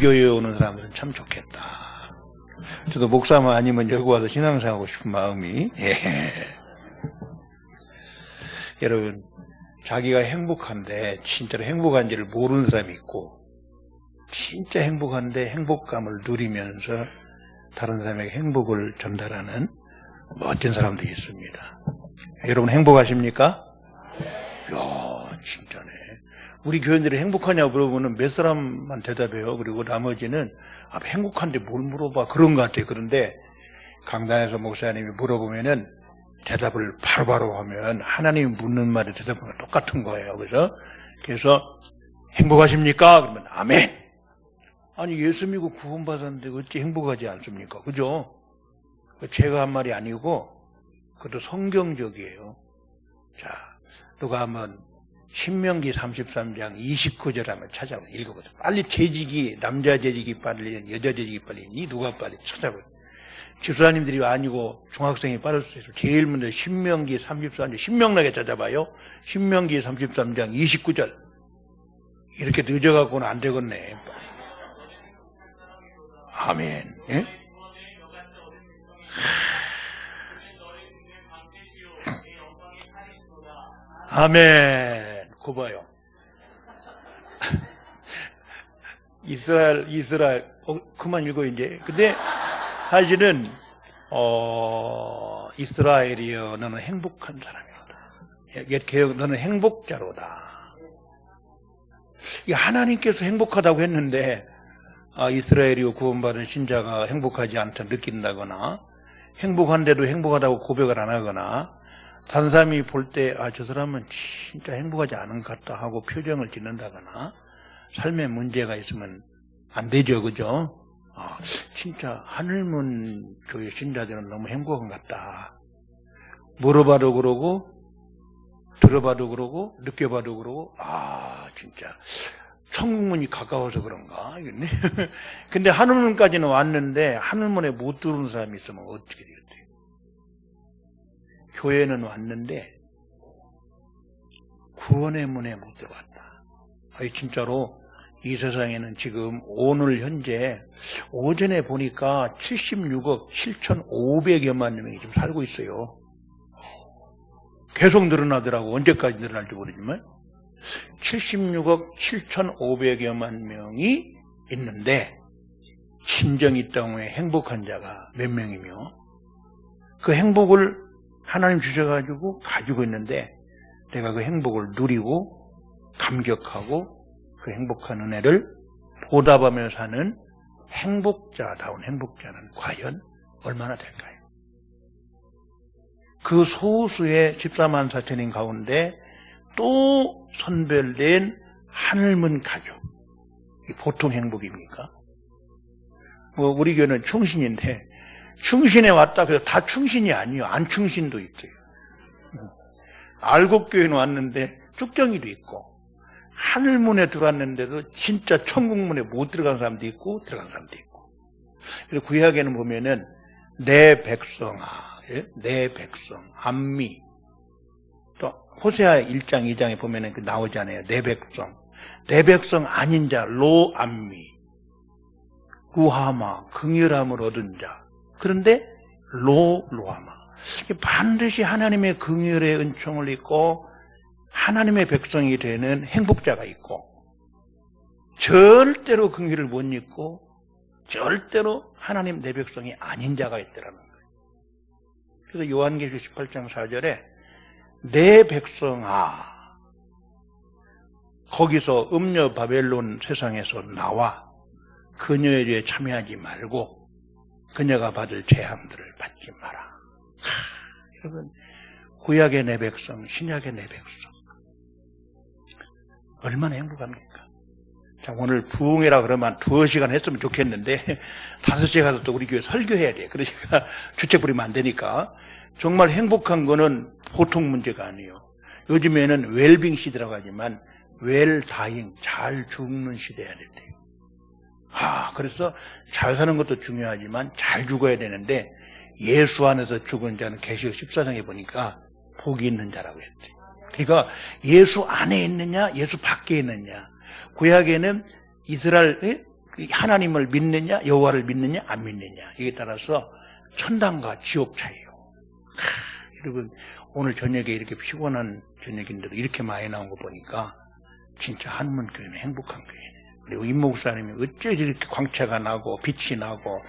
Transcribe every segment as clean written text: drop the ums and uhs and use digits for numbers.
교회에 오는 사람들은 참 좋겠다. 저도 목사만 아니면 여기 와서 신앙생활하고 싶은 마음이. 예. 여러분, 자기가 행복한데 진짜로 행복한지를 모르는 사람이 있고, 진짜 행복한데 행복감을 누리면서 다른 사람에게 행복을 전달하는 멋진 사람들이 있습니다. 여러분 행복하십니까? 이야, 진짜네. 우리 교인들이 행복하냐고 물어보면 몇 사람만 대답해요. 그리고 나머지는 행복한데 뭘 물어봐, 그런 것 같아요. 그런데 강단에서 목사님이 물어보면은 대답을 바로바로 하면 하나님이 묻는 말에 대답은 똑같은 거예요. 그래서 행복하십니까? 그러면 아멘. 아니, 예수 믿고 구원받았는데 어찌 행복하지 않습니까? 그죠? 제가 한 말이 아니고 그것도 성경적이에요. 자, 누가 한번 신명기 33장 29절 한번 찾아보세요. 읽어보세요. 빨리 재직이, 남자 재직이 빨리, 여자 재직이 빨리, 누가 빨리 찾아보세요. 집사님들이 아니고 중학생이 빠를 수 있어요. 제일 먼저 신명기 33장, 신명나게 찾아봐요. 신명기 33장 29절. 이렇게 늦어갖고는 안 되겠네. 아멘. 예? 아멘. 그 봐요. 이스라엘, 그만 읽어, 이제. 근데, 사실은, 이스라엘이여, 너는 행복한 사람이로다. 옛 개혁, 너는 행복자로다. 이게 하나님께서 행복하다고 했는데, 이스라엘이여 구원받은 신자가 행복하지 않다 느낀다거나, 행복한데도 행복하다고 고백을 안 하거나, 다른 사람이 볼 때, 저 사람은 진짜 행복하지 않은 것 같다 하고 표정을 짓는다거나, 삶에 문제가 있으면 안 되죠, 그죠? 진짜 하늘문 교회 신자들은 너무 행복한 것 같다. 물어봐도 그러고, 들어봐도 그러고, 느껴봐도 그러고, 진짜 천국문이 가까워서 그런가? 근데 하늘문까지는 왔는데 하늘문에 못 들어오는 사람이 있으면 어떻게 되겠어요? 교회는 왔는데 구원의 문에 못 들어왔다. 진짜로 이 세상에는 지금 오늘 현재 오전에 보니까 76억 7,500여만 명이 지금 살고 있어요. 계속 늘어나더라고. 언제까지 늘어날지 모르지만 76억 7,500여만 명이 있는데 진정 이 땅에 행복한 자가 몇 명이며 그 행복을 하나님 주셔가지고 가지고 있는데 내가 그 행복을 누리고 감격하고 그 행복한 은혜를 보답하며 사는 행복자다운 행복자는 과연 얼마나 될까요? 그 소수의 14만 4천인 가운데 또 선별된 하늘문 가족, 보통 행복입니까? 우리 교회는 충신인데 충신에 왔다 그래서 다 충신이 아니에요. 안충신도 있어요. 알곡교회는 왔는데 쭉정이도 있고 하늘문에 들어왔는데도 진짜 천국문에 못 들어간 사람도 있고 들어간 사람도 있고. 그래서 구약에는 보면은 내 백성아, 내 백성, 암미. 또 호세아 1장 2장에 보면은 나오잖아요. 내 백성 아닌 자 로암미, 루하마, 긍휼함을 얻은 자. 그런데 로하마, 반드시 하나님의 긍휼의 은총을 입고 하나님의 백성이 되는 행복자가 있고 절대로 긍휼을 못 입고 절대로 하나님 내 백성이 아닌 자가 있더라는 거예요. 그래서 요한계시록 18장 4절에 내 백성아, 거기서 음녀 바벨론 세상에서 나와 그녀에 대해 참여하지 말고 그녀가 받을 재앙들을 받지 마라. 여러분, 구약의 내 백성, 신약의 내 백성 얼마나 행복합니까? 자, 오늘 부흥회라 그러면 2시간 했으면 좋겠는데 5시에 가서 또 우리 교회 설교해야 돼. 그러니까 주책 부리면 안 되니까. 정말 행복한 거는 보통 문제가 아니에요. 요즘에는 웰빙 시대라고 하지만 웰다잉, 잘 죽는 시대야 된대요. 그래서 잘 사는 것도 중요하지만 잘 죽어야 되는데 예수 안에서 죽은 자는 계시록 14장에 보니까 복이 있는 자라고 했대요. 그러니까 예수 안에 있느냐 예수 밖에 있느냐. 구약에는 이스라엘 하나님을 믿느냐, 여호와를 믿느냐, 안 믿느냐, 이에 따라서 천당과 지옥 차이요. 여러분, 오늘 저녁에 이렇게 피곤한 저녁인데도 이렇게 많이 나온 거 보니까 진짜 한문교회는 행복한 교회네. 그리고 임 목사님이 어째 이렇게 광채가 나고 빛이 나고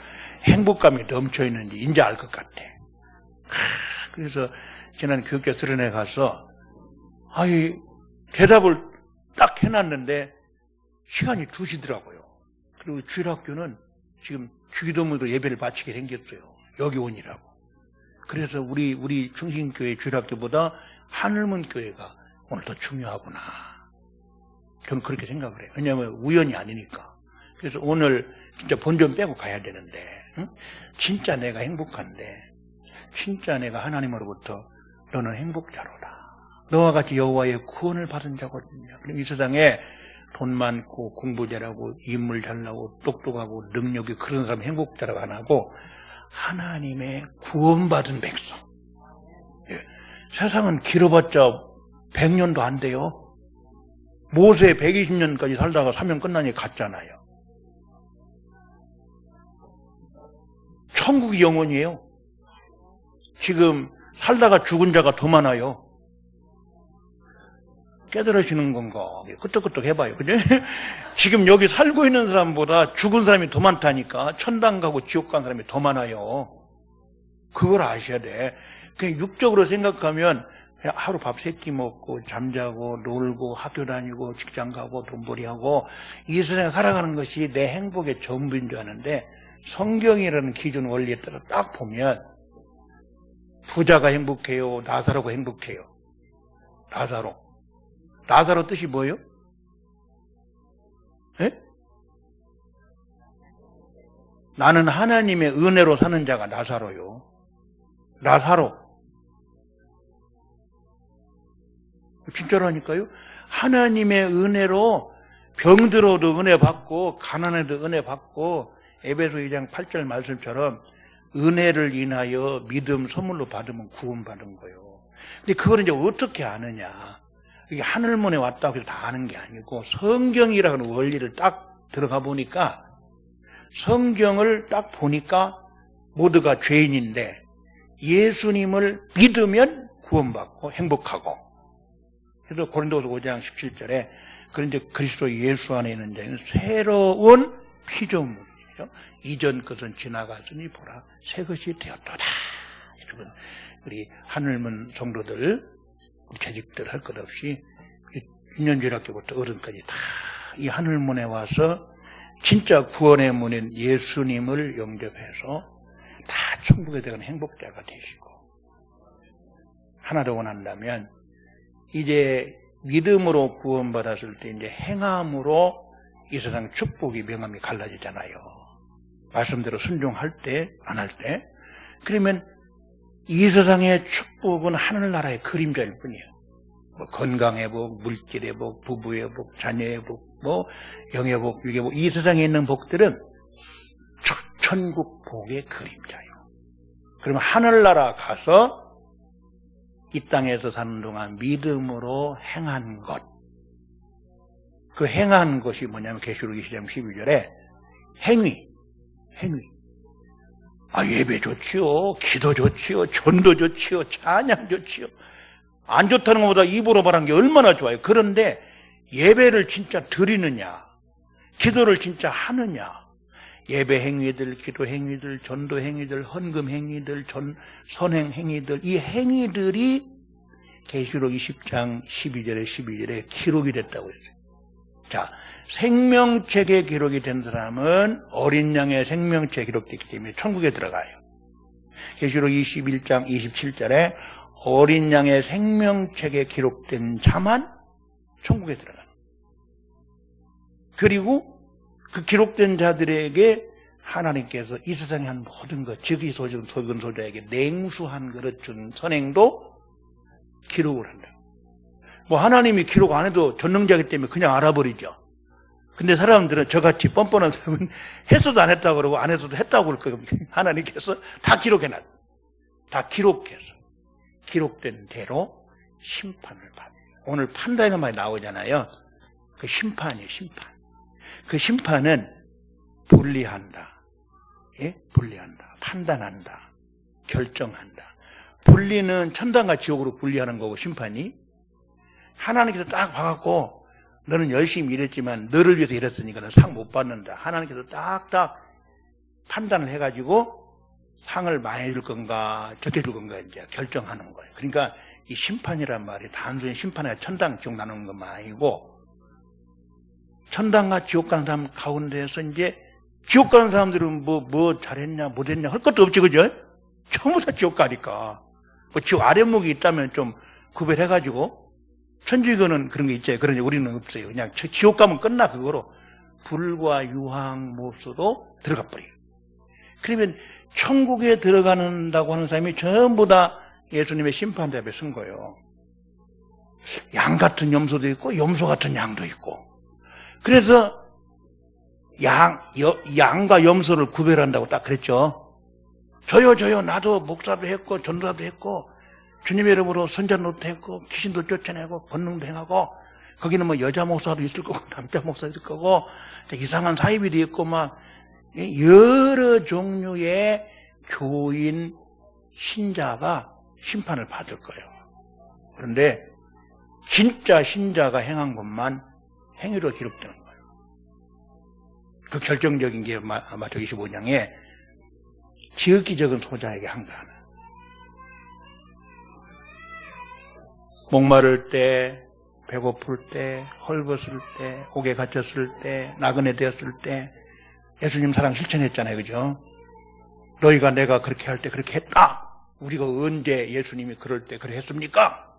행복감이 넘쳐 있는지 이제 알 것 같아. 그래서 지난 교육자 수련회 가서 대답을 딱 해놨는데 시간이 2시더라고요. 그리고 주일학교는 지금 주기도문으로 예배를 바치게 생겼어요. 여기 오니라고. 그래서 우리 충신교회 주일학교보다 하늘문 교회가 오늘 더 중요하구나. 저는 그렇게 생각을 해요. 왜냐하면 우연이 아니니까. 그래서 오늘 진짜 본전 빼고 가야 되는데, 응? 진짜 내가 행복한데, 진짜 내가 하나님으로부터 너는 행복자로다. 너와 같이 여호와의 구원을 받은 자거든요. 그럼 이 세상에 돈 많고 공부 잘하고 인물 잘나고 똑똑하고 능력이 그런 사람 행복자라고 안 하고 하나님의 구원받은 백성. 예. 세상은 길어봤자 100년도 안 돼요. 모세 120년까지 살다가 사명 끝나니 갔잖아요. 천국이 영원이에요. 지금 살다가 죽은 자가 더 많아요. 깨달으시는 건가? 끄떡끄떡 해봐요. 그죠? 지금 여기 살고 있는 사람보다 죽은 사람이 더 많다니까. 천당 가고 지옥 간 사람이 더 많아요. 그걸 아셔야 돼. 그냥 육적으로 생각하면 그냥 하루 밥 3끼 먹고 잠자고 놀고 학교 다니고 직장 가고 돈벌이하고 이 세상에 살아가는 것이 내 행복의 전부인 줄 아는데 성경이라는 기준 원리에 따라 딱 보면 부자가 행복해요? 나사로가 행복해요? 나사로 뜻이 뭐예요? 에? 나는 하나님의 은혜로 사는 자가 나사로요. 나사로. 진짜라니까요. 하나님의 은혜로 병들어도 은혜 받고 가난해도 은혜 받고 에베소 2장 8절 말씀처럼 은혜를 인하여 믿음 선물로 받으면 구원받은 거예요. 근데 그걸 이제 어떻게 아느냐? 이게 하늘문에 왔다고 해서 다 아는 게 아니고 성경이라는 원리를 딱 들어가 보니까 성경을 딱 보니까 모두가 죄인인데 예수님을 믿으면 구원받고 행복하고 그래서 고린도서 5장 17절에 그런데 그리스도 예수 안에 있는 자는 새로운 피조물이죠. 이전 것은 지나갔으니 보라 새 것이 되었도다. 여러분 우리 하늘문 성도들 우리 재직들 할 것 없이 유년주일학교부터 어른까지 다 이 하늘문에 와서 진짜 구원의 문인 예수님을 영접해서 다 천국에 들어가는 행복자가 되시고 하나를 원한다면 이제 믿음으로 구원받았을 때 이제 행함으로 이 세상 축복이 명함이 갈라지잖아요. 말씀대로 순종할 때 안 할 때 그러면 이 세상의 축복은 하늘나라의 그림자일 뿐이에요. 뭐 건강의 복, 물질의 복, 부부의 복, 자녀의 복, 뭐 영의 복, 육의 복, 이 세상에 있는 복들은 천국 복의 그림자예요. 그러면 하늘나라 가서 이 땅에서 사는 동안 믿음으로 행한 것, 그 행한 것이 뭐냐면 계시록 20장 12절에 행위. 예배 좋지요, 기도 좋지요, 전도 좋지요, 찬양 좋지요. 안 좋다는 것보다 입으로 말한 게 얼마나 좋아요. 그런데 예배를 진짜 드리느냐, 기도를 진짜 하느냐, 예배 행위들, 기도 행위들, 전도 행위들, 헌금 행위들, 선행 행위들, 이 행위들이 계시록 20장 12절에 기록이 됐다고 했어요. 자, 생명책에 기록이 된 사람은 어린 양의 생명책에 기록됐기 때문에 천국에 들어가요. 계시록 21장 27절에 어린 양의 생명책에 기록된 자만 천국에 들어가요. 그리고 그 기록된 자들에게 하나님께서 이 세상에 한 모든 것, 즉위 소준 소근 소자에게 냉수 한 그릇 준 선행도 기록을 한다. 뭐 하나님이 기록 안 해도 전능자이기 때문에 그냥 알아버리죠. 근데 사람들은 저같이 뻔뻔한 사람은 했어도 안 했다고 그러고 안 했어도 했다고 그럴 거예요. 하나님께서 다 기록해놨어요. 다 기록해서 기록된 대로 심판을 받아요. 오늘 판단의 말이 나오잖아요. 그 심판이에요. 심판. 그 심판은 분리한다. 예? 분리한다. 판단한다. 결정한다. 분리는 천당과 지옥으로 분리하는 거고, 심판이. 하나님께서 딱 봐갖고 너는 열심히 일했지만 너를 위해서 일했으니까 너는 상 못 받는다. 하나님께서 딱딱 판단을 해가지고 상을 많이 줄 건가 적게 줄 건가 이제 결정하는 거예요. 그러니까 이 심판이란 말이 단순히 심판에 천당 지옥 나누는 것만 아니고, 천당과 지옥 가는 사람 가운데서 이제 지옥 가는 사람들은 뭐 잘했냐 못했냐 할 것도 없지, 그죠? 전부 다 지옥 가니까. 뭐 지옥 아랫목이 있다면 좀 구별해가지고, 천주교는 그런 게 있잖아요. 그러니 우리는 없어요. 그냥 지옥 가면 끝나. 그거로 불과 유황 못소도 들어가 버려요. 그러면 천국에 들어간다고 하는 사람이 전부 다 예수님의 심판대 앞에 선 거예요. 양 같은 염소도 있고 염소 같은 양도 있고. 그래서 양과 염소를 구별한다고 딱 그랬죠. 저요 나도 목사도 했고 전도사도 했고 주님의 이름으로 선전도 했고 귀신도 쫓아내고 권능도 행하고, 거기는 뭐 여자 목사도 있을 거고 남자 목사도 있을 거고 이상한 사이비도 있고 막 여러 종류의 교인 신자가 심판을 받을 거예요. 그런데 진짜 신자가 행한 것만 행위로 기록되는 거예요. 그 결정적인 게 마태복음 25장에 지극히 적은 소자에게 한 거 하나. 목마를 때, 배고플 때, 헐벗을 때, 옥에 갇혔을 때, 나그네 되었을 때 예수님 사랑 실천했잖아요. 그죠? 너희가 내가 그렇게 할 때 그렇게 했다. 우리가 언제 예수님이 그럴 때 그렇게 했습니까?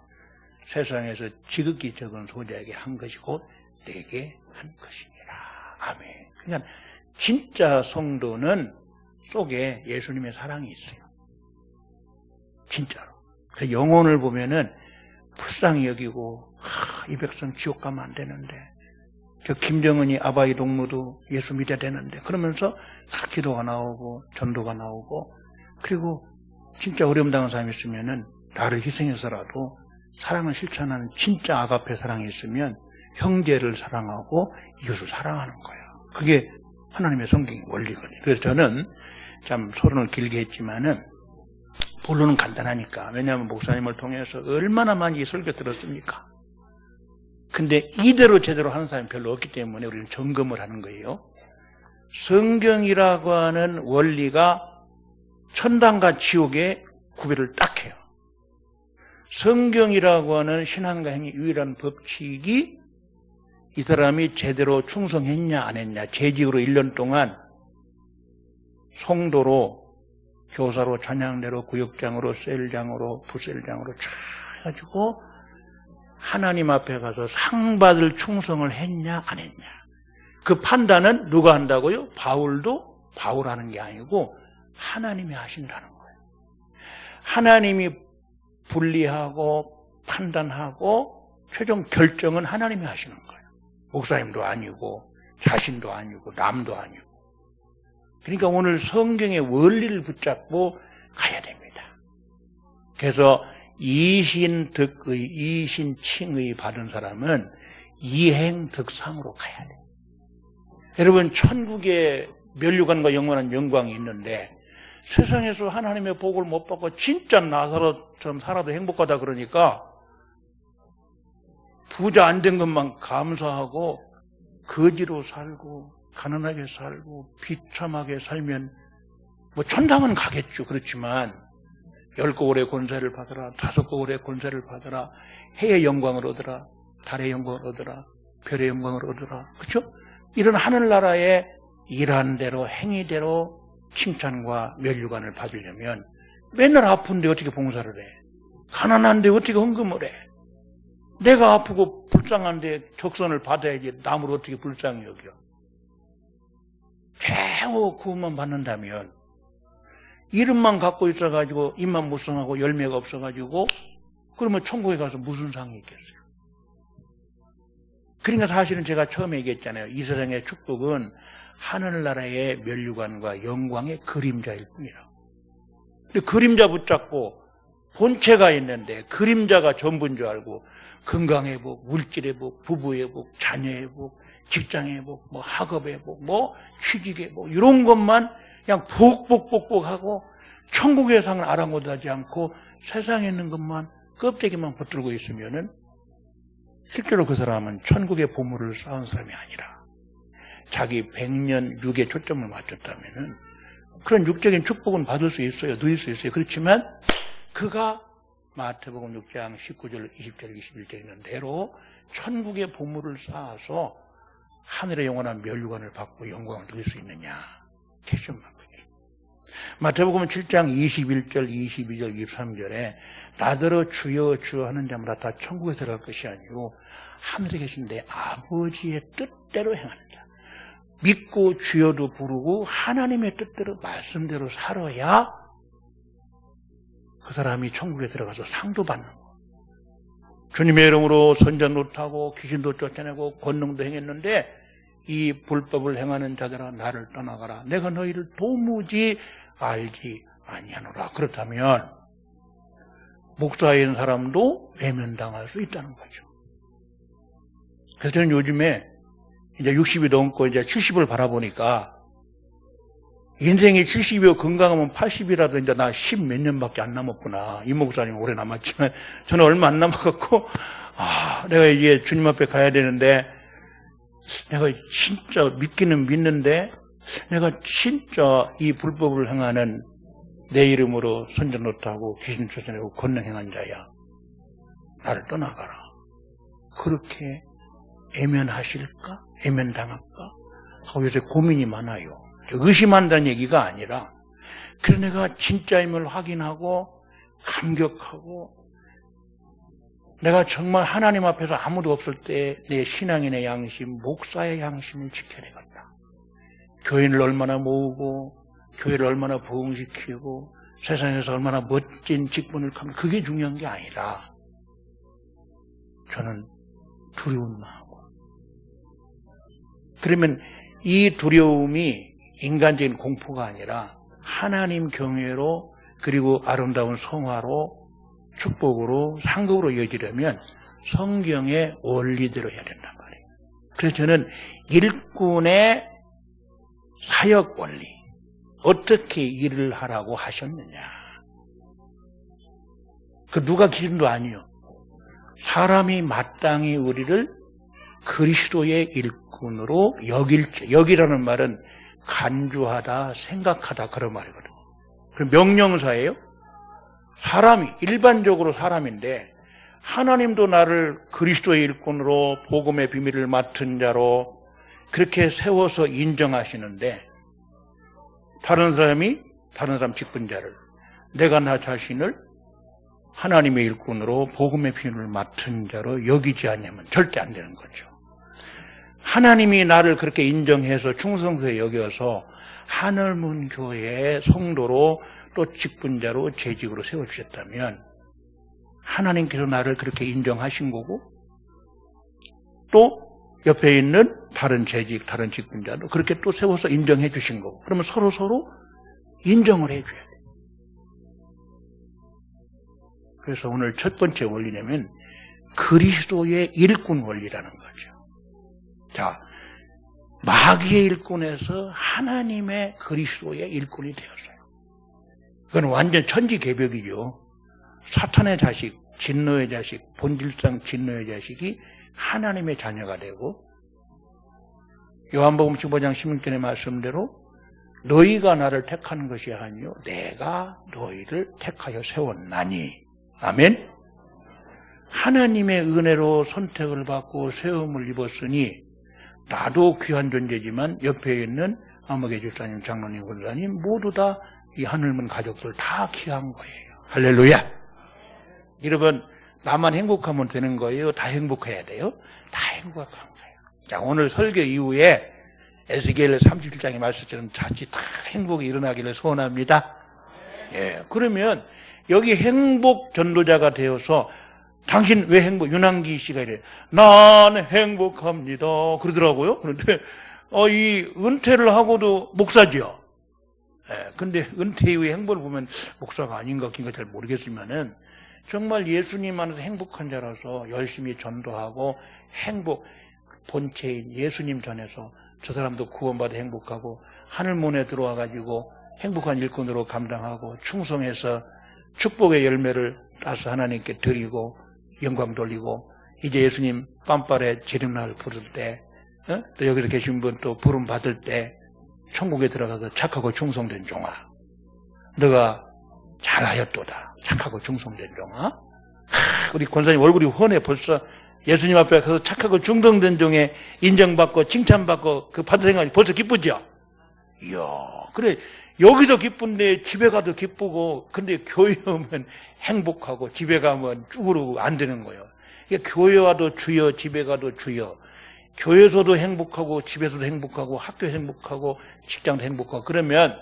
세상에서 지극히 적은 소자에게 한 것이고 내게 한 것이니라. 아멘. 그러니까 진짜 성도는 속에 예수님의 사랑이 있어요. 진짜로. 그 영혼을 보면은 불쌍히 여기고, 이 백성 지옥 가면 안 되는데, 저 김정은이 아바이 동무도 예수 믿어야 되는데, 그러면서 기도가 나오고 전도가 나오고, 그리고 진짜 어려움 당한 사람이 있으면은 나를 희생해서라도 사랑을 실천하는 진짜 아가페 사랑이 있으면 형제를 사랑하고 이웃을 사랑하는 거예요. 그게 하나님의 성경의 원리거든요. 그래서 저는 참 토론을 길게 했지만은 본론은 간단하니까. 왜냐하면 목사님을 통해서 얼마나 많이 설교 들었습니까? 근데 이대로 제대로 하는 사람이 별로 없기 때문에 우리는 점검을 하는 거예요. 성경이라고 하는 원리가 천당과 지옥의 구별을 딱 해요. 성경이라고 하는 신앙과 행위 유일한 법칙이 이 사람이 제대로 충성했냐 안 했냐, 재직으로 1년 동안 성도로, 교사로, 찬양대로, 구역장으로, 셀장으로, 부셀장으로 쫙 해가지고 하나님 앞에 가서 상 받을 충성을 했냐 안 했냐. 그 판단은 누가 한다고요? 바울도 바울하는 게 아니고 하나님이 하신다는 거예요. 하나님이 분리하고 판단하고 최종 결정은 하나님이 하시는 거예요. 목사님도 아니고 자신도 아니고 남도 아니고. 그러니까 오늘 성경의 원리를 붙잡고 가야 됩니다. 그래서 이신득의, 이신칭의 받은 사람은 이행득상으로 가야 돼요. 여러분, 천국에 면류관과 영원한 영광이 있는데 세상에서 하나님의 복을 못 받고 진짜 나사로처럼 살아도 행복하다 그러니까 부자 안 된 것만 감사하고 거지로 살고 가난하게 살고 비참하게 살면 뭐 천당은 가겠죠. 그렇지만 10거울의 권세를 받으라, 5거울의 권세를 받으라, 해의 영광을 얻으라, 달의 영광을 얻으라, 별의 영광을 얻으라. 그렇죠? 이런 하늘나라의 일한 대로 행위대로 칭찬과 면류관을 받으려면 맨날 아픈데 어떻게 봉사를 해? 가난한데 어떻게 헌금을 해? 내가 아프고 불쌍한데 적선을 받아야지 남을 어떻게 불쌍히 여겨? 최후 구원만 받는다면 이름만 갖고 있어가지고 입만 무성하고 열매가 없어가지고 그러면 천국에 가서 무슨 상이 있겠어요? 그러니까 사실은 제가 처음에 얘기했잖아요. 이 세상의 축복은 하늘나라의 면류관과 영광의 그림자일 뿐이라고. 근데 그림자 붙잡고 본체가 있는데 그림자가 전부인 줄 알고 건강의 복, 물질의 복, 부부의 복, 자녀의 복, 직장 회복, 뭐 학업 회복, 뭐 취직 회복 이런 것만 그냥 복복복복하고 천국의 상을 아랑곳하지 않고 세상에 있는 것만 껍데기만 붙들고 있으면은 실제로 그 사람은 천국의 보물을 쌓은 사람이 아니라 자기 100년 육에 초점을 맞췄다면은 그런 육적인 축복은 받을 수 있어요. 누릴 수 있어요. 그렇지만 그가 마태복음 6장 19절, 20절, 21절에 있는 대로 천국의 보물을 쌓아서 하늘의 영원한 멸류관을 받고 영광을 누릴 수 있느냐. 캐션만 거죠. 마태복음 7장 21절, 22절, 23절에 나더러 주여 주여 하는 자마다 다 천국에 들어갈 것이 아니고 하늘에 계신 내 아버지의 뜻대로 행하는 자. 믿고 주여도 부르고 하나님의 뜻대로 말씀대로 살아야 그 사람이 천국에 들어가서 상도 받는 거예요. 주님의 이름으로 선전도 타고 귀신도 쫓아내고 권능도 행했는데 이 불법을 행하는 자들아 나를 떠나가라. 내가 너희를 도무지 알지 아니하노라. 그렇다면 목사인 사람도 외면당할 수 있다는 거죠. 그래서 저는 요즘에 이제 60이 넘고 이제 70을 바라보니까 인생이 70이고 건강하면 80이라도 이제 나 10 몇 년밖에 안 남았구나. 이 목사님 오래 남았지만 저는 얼마 안 남아갖고 내가 이제 주님 앞에 가야 되는데 내가 진짜 믿기는 믿는데 내가 진짜 이 불법을 행하는 내 이름으로 선전노트 하고 귀신 쫓아내고 권능 행한 자야. 나를 떠나가라. 그렇게 애면하실까? 애면당할까? 하고 요새 고민이 많아요. 의심한다는 얘기가 아니라 그래서 내가 진짜임을 확인하고 감격하고 내가 정말 하나님 앞에서 아무도 없을 때 내 신앙인의 양심, 목사의 양심을 지켜내겠다. 교인을 얼마나 모으고 교회를 얼마나 부흥시키고 세상에서 얼마나 멋진 직분을 하면 그게 중요한 게 아니라 저는 두려운 마음. 그러면 이 두려움이 인간적인 공포가 아니라 하나님 경외로 그리고 아름다운 성화로 축복으로 상급으로 이어지려면 성경의 원리대로 해야 된단 말이에요. 그래서 저는 일꾼의 사역 원리, 어떻게 일을 하라고 하셨느냐. 그 누가 기준도 아니요. 사람이 마땅히 우리를 그리스도의 일꾼으로 여기라는 말은 간주하다, 생각하다 그런 말이거든요. 그 명령사예요. 사람이 일반적으로 사람인데 하나님도 나를 그리스도의 일꾼으로 복음의 비밀을 맡은 자로 그렇게 세워서 인정하시는데 다른 사람 직분자를 내가 나 자신을 하나님의 일꾼으로 복음의 비밀을 맡은 자로 여기지 않으면 절대 안 되는 거죠. 하나님이 나를 그렇게 인정해서 충성스레 여겨서 하늘문 교회의 성도로 또 직분자로 재직으로 세워주셨다면 하나님께서 나를 그렇게 인정하신 거고 또 옆에 있는 다른 재직, 다른 직분자도 그렇게 또 세워서 인정해 주신 거고 그러면 서로 인정을 해 줘야 돼요. 그래서 오늘 첫 번째 원리냐면 그리스도의 일꾼 원리라는 거죠. 자, 마귀의 일꾼에서 하나님의 그리스도의 일꾼이 되었어요. 그건 완전 천지개벽이죠. 사탄의 자식, 진노의 자식, 본질상 진노의 자식이 하나님의 자녀가 되고 요한복음 15장 16절의 말씀대로 너희가 나를 택한 것이 아니요 내가 너희를 택하여 세웠나니. 아멘. 하나님의 은혜로 선택을 받고 세움을 입었으니 나도 귀한 존재지만 옆에 있는 아무개 집사님, 장로님, 권사님 모두 다 이 하늘문 가족들 다 귀한 거예요. 할렐루야. 여러분 나만 행복하면 되는 거예요? 다 행복해야 돼요? 다 행복한 거예요. 자, 오늘 설교 이후에 에스겔 37장의 말씀처럼 자칫 다 행복이 일어나기를 소원합니다. 예, 그러면 여기 행복 전도자가 되어서 당신 왜 행복? 윤항기 씨가 이래. 난 행복합니다. 그러더라고요. 그런데 이 은퇴를 하고도 목사지요. 예, 근데 은퇴 이후의 행복을 보면 목사가 아닌가 긴가 잘 모르겠지만은 정말 예수님 안에서 행복한 자라서 열심히 전도하고 행복. 본체인 예수님 전에서 저 사람도 구원받아 행복하고 하늘문에 들어와가지고 행복한 일꾼으로 감당하고 충성해서 축복의 열매를 따서 하나님께 드리고 영광 돌리고 이제 예수님 빰빨에 재림날 부를 때 또 여기서 계신 분 또 부름 받을 때 천국에 들어가서 착하고 충성된 종아 너가 잘하였도다. 착하고 충성된 종아. 우리 권사님 얼굴이 훤해. 벌써 예수님 앞에 가서 착하고 충성된 종에 인정받고 칭찬받고 그 받을 생각이 벌써 기쁘죠? 이야, 그래. 여기서 기쁜데 집에 가도 기쁘고, 근데 교회 오면 행복하고 집에 가면 쭈그르고 안 되는 거예요. 교회 와도 주여, 집에 가도 주여. 교회에서도 행복하고 집에서도 행복하고 학교에서 행복하고 직장도 행복하고 그러면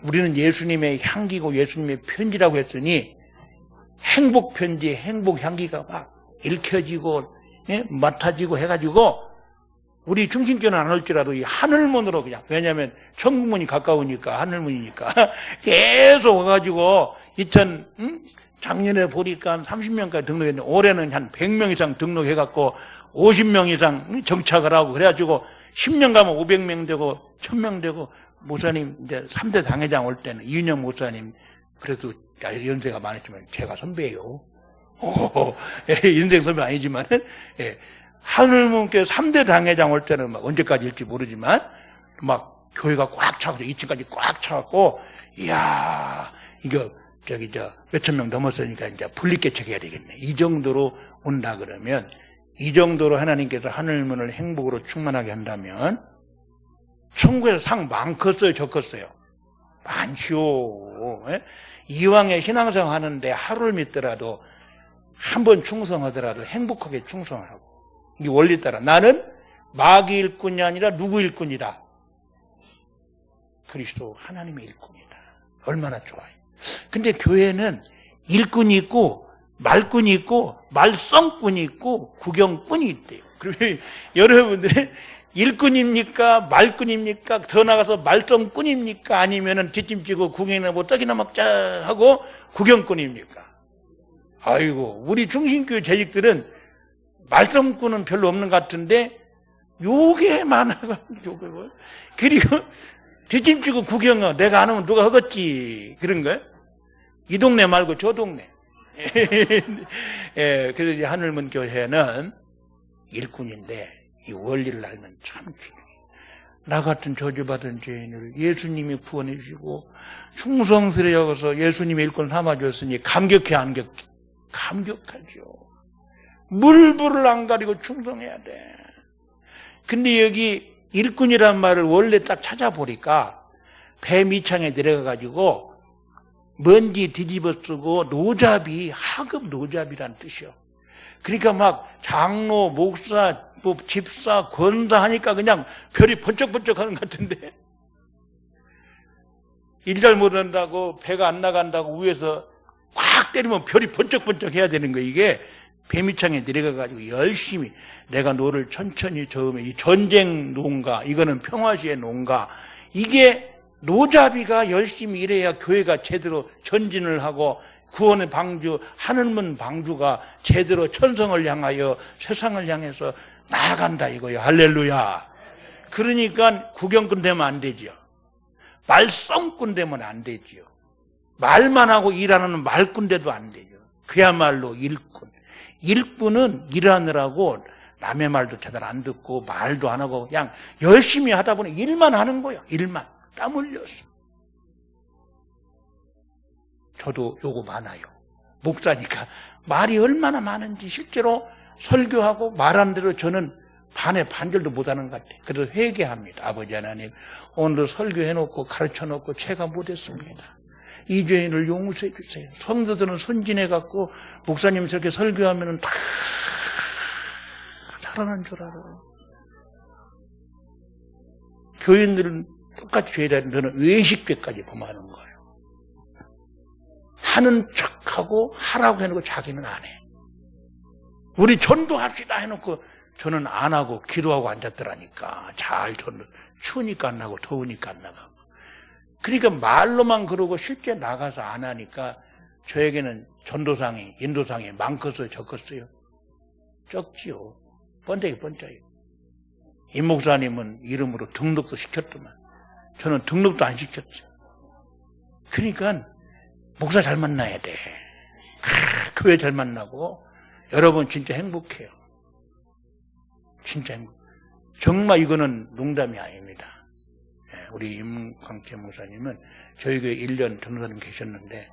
우리는 예수님의 향기고 예수님의 편지라고 했으니 행복 편지, 행복 향기가 막 읽혀지고 맡아지고 해가지고 우리 중심교는 안 할지라도 이 하늘문으로 그냥 왜냐하면 천국문이 가까우니까 하늘문이니까 계속 와가지고 작년에 보니까 30명까지 등록했는데 올해는 한 100명 이상 등록해갖고 50명 이상 정착을 하고 그래가지고 10년 가면 500명 되고 1000명 되고 목사님 이제 3대 당회장 올 때는 이윤영 목사님 그래도 연세가 많았지만 제가 선배예요. 인생 선배 아니지만 하늘문께 3대 당회장 올 때는 막 언제까지일지 모르지만 막 교회가 꽉 차고 2층까지 꽉 차고 이야 이거 몇천 명 넘었으니까 이제 분리개척해야 되겠네. 이 정도로 온다 그러면 이 정도로 하나님께서 하늘문을 행복으로 충만하게 한다면 천국에서 상 많겠어요, 적겠어요? 많지요. 이왕에 신앙생활 하는데 하루를 믿더라도 한 번 충성하더라도 행복하게 충성하고 이 원리 따라 나는 마귀 일꾼이 아니라 누구 일꾼이다? 그리스도 하나님의 일꾼이다. 얼마나 좋아요. 근데 교회는 일꾼이 있고 말꾼이 있고 말썽꾼이 있고 구경꾼이 있대요. 그러면 여러분들이 일꾼입니까? 말꾼입니까? 더 나가서 말썽꾼입니까? 아니면은 뒷짐지고 구경이나 떡이나 먹자 하고 구경꾼입니까? 아이고 우리 중심교회 재직들은 말썽꾼은 별로 없는 것 같은데 요게 많아가지고 그리고 뒷짐지고 구경은 내가 안 하면 누가 하겠지 그런 거예요. 이 동네 말고 저 동네. 예, 그래서 이제 하늘문 교회는 일꾼인데 이 원리를 알면 참 귀해요. 나 같은 저주받은 죄인을 예수님이 구원해 주시고 충성스레 여겨서 예수님의 일꾼 삼아줬으니 감격해 안 감격하죠. 물불을 안 가리고 충성해야 돼. 근데 여기 일꾼이란 말을 원래 딱 찾아보니까 배 밑창에 내려가가지고 먼지 뒤집어 쓰고 노잡이, 하급 노잡이란 뜻이요. 그러니까 막 장로, 목사, 집사, 권사 하니까 그냥 별이 번쩍번쩍 하는 것 같은데 일 잘 못한다고 배가 안 나간다고 위에서 꽉 때리면 별이 번쩍번쩍 해야 되는 거예요. 이게 배밑창에 내려가가지고 열심히 내가 너를 천천히 저으면 이 전쟁 농가, 이거는 평화시의 농가, 이게 노잡이가 열심히 일해야 교회가 제대로 전진을 하고 구원의 방주, 하늘문 방주가 제대로 천성을 향하여 세상을 향해서 나아간다 이거예요. 할렐루야. 그러니까 구경꾼 되면 안 되죠. 말썽꾼 되면 안 되죠. 말만 하고 일하는 말꾼 돼도 안 되죠. 그야말로 일꾼. 일꾼은 일하느라고 남의 말도 제대로 안 듣고 말도 안 하고 그냥 열심히 하다 보니 일만 하는 거예요. 일만. 땀 흘려서. 저도 요거 많아요. 목사니까 말이 얼마나 많은지 실제로 설교하고 말한 대로 저는 반에 반절도 못하는 것 같아요. 그래서 회개합니다. 아버지 하나님 오늘도 설교해놓고 가르쳐놓고 제가 못했습니다. 이 죄인을 용서해 주세요. 성도들은 순진해갖고 목사님 저렇게 설교하면 다 살아난 줄 알아요. 교인들은 똑같이 죄라는 너는 외식죄까지 범하는 거예요. 하는 척하고 하라고 해놓고 자기는 안 해. 우리 전도합시다 해놓고 저는 안 하고 기도하고 앉았더라니까. 잘 전도. 추우니까 안 나고 더우니까 안 나가고. 그러니까 말로만 그러고 실제 나가서 안 하니까 저에게는 전도상이 인도상이 많겠어요 적겠어요? 적지요. 번쩍이 번쩍이. 이 목사님은 이름으로 등록도 시켰더만 저는 등록도 안 시켰어요. 그러니까 목사 잘 만나야 돼. 교회 잘 만나고 여러분 진짜 행복해요. 진짜 행복. 정말 이거는 농담이 아닙니다. 우리 임광태 목사님은 저희 교회 1년 전도사님 계셨는데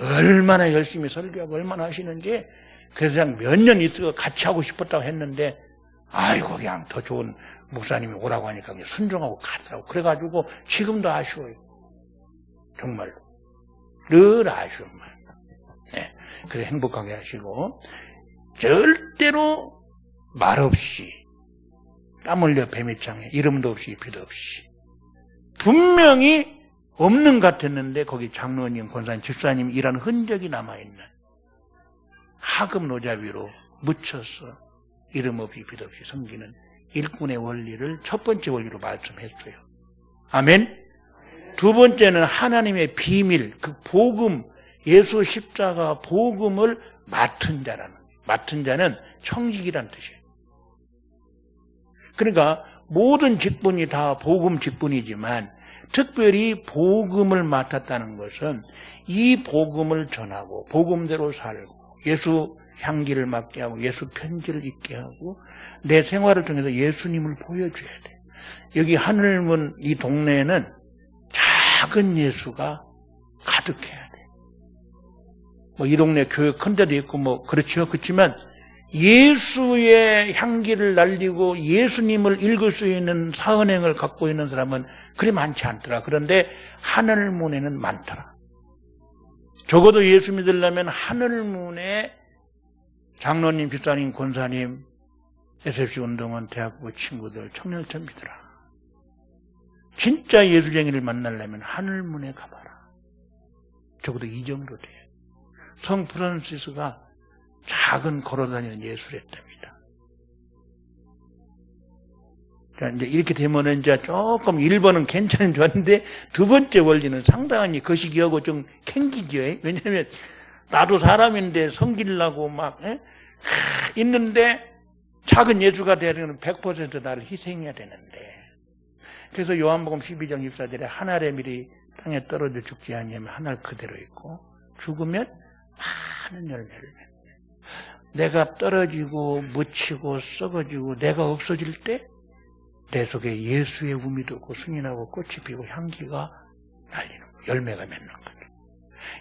얼마나 열심히 설교하고 얼마나 하시는지 그래서 그냥 몇 년 있어 같이 하고 싶었다고 했는데 아이고 그냥 더 좋은 목사님이 오라고 하니까 그냥 순종하고 가더라고. 그래가지고 지금도 아쉬워요. 정말로. 늘 아쉬운 말. 네. 그래 행복하게 하시고 절대로 말없이 땀 흘려 뱀이창에 이름도 없이 비도 없이 분명히 없는 것 같았는데 거기 장로님, 권사님, 집사님 일하는 흔적이 남아있는 하급 노자비로 묻혀서 이름 없이 빛 없이 섬기는 일꾼의 원리를 첫 번째 원리로 말씀했어요. 아멘. 두 번째는 하나님의 비밀, 그 복음, 예수 십자가 복음을 맡은 자라는 거예요. 맡은 자는 청직이라는 뜻이에요. 그러니까 모든 직분이 다 복음 직분이지만 특별히 복음을 맡았다는 것은 이 복음을 전하고 복음대로 살고 예수 향기를 맡게 하고 예수 편지를 읽게 하고 내 생활을 통해서 예수님을 보여줘야 돼. 여기 하늘문 이 동네에는 작은 예수가 가득해야 돼. 뭐 이 동네 교회 큰 데도 있고 뭐 그렇죠. 그렇지만 예수의 향기를 날리고 예수님을 읽을 수 있는 사은행을 갖고 있는 사람은 그리 많지 않더라. 그런데 하늘문에는 많더라. 적어도 예수 믿으려면 하늘문에 장로님, 집사님, 권사님, SFC 운동원, 대학부 친구들, 청년들 믿으라. 진짜 예수쟁이를 만나려면 하늘문에 가봐라. 적어도 이 정도 돼. 성 프란시스가 작은 걸어다니는 예술했답니다. 그러니까 이제 이렇게 되면은 이제 조금 1번은 괜찮은 좋았는데 두 번째 원리는 상당히 거시기하고 좀 캥기죠. 왜냐하면 나도 사람인데 섬기려고 막 있는데 작은 예수가 되려면 100% 나를 희생해야 되는데 그래서 요한복음 12장 14절에 한 알의 밀이 땅에 떨어져 죽지 아니하면 한 알 그대로 있고 죽으면 많은 열매를 내가 떨어지고 묻히고 썩어지고 내가 없어질 때 내 속에 예수의 um이 돋고 순이 나고 꽃이 피고 향기가 날리는 열매가 맺는 거죠.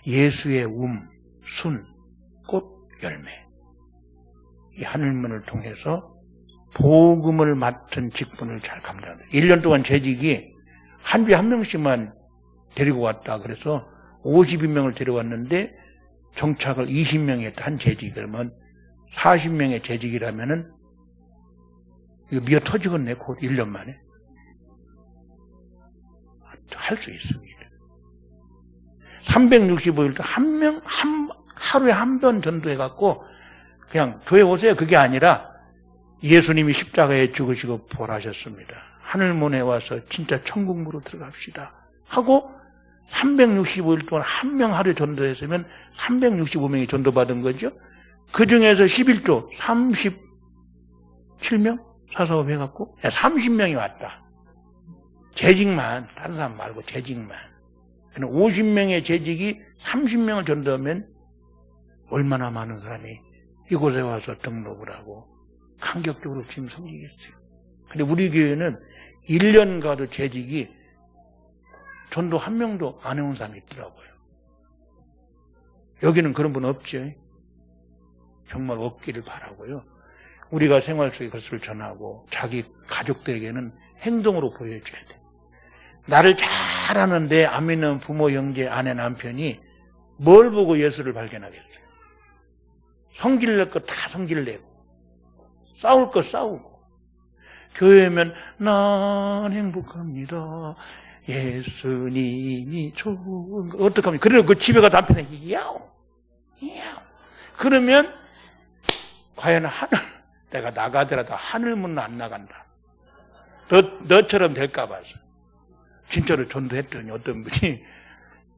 예수의 순, 꽃, 열매. 이 하늘문을 통해서 복음을 맡은 직분을 잘 감당한다. 1년 동안 재직이 한 주에 한 명씩만 데리고 왔다. 그래서 52명을 데려왔는데 정착을 20명이 했다. 한 재직. 그러면 40명의 재직이라면은 이거 미어 터지겠네. 곧 1년 만에. 할 수 있습니다. 365일 동안 하루에 한 번 전도해갖고 그냥 교회 오세요. 그게 아니라 예수님이 십자가에 죽으시고 부활하셨습니다. 하늘문에 와서 진짜 천국문으로 들어갑시다. 하고 365일 동안 한 명 하루에 전도했으면 365명이 전도받은 거죠. 그 중에서 11조 37명? 사사업 해갖고 30명이 왔다. 재직만, 다른 사람 말고 재직만. 50명의 재직이 30명을 전도하면 얼마나 많은 사람이 이곳에 와서 등록을 하고 감격적으로 지금 섬기겠어요. 근데 우리 교회는 1년 가도 재직이 전도 한 명도 안 해온 사람이 있더라고요. 여기는 그런 분 없죠. 정말 없기를 바라고요. 우리가 생활 속에 그것을 전하고 자기 가족들에게는 행동으로 보여줘야 돼. 나를 잘 아는데 안 믿는 부모, 형제, 아내, 남편이 뭘 보고 예수를 발견하겠어요? 성질낼 거 다 성질내고 싸울 거 싸우고 교회면 난 행복합니다. 예수님이 좋은 거 어떡합니까? 그러면 그 집에 가서 남편에 야옹 그러면 과연 내가 나가더라도 하늘문은 안 나간다. 너처럼 될까 봐서. 진짜로 전도했더니 어떤 분이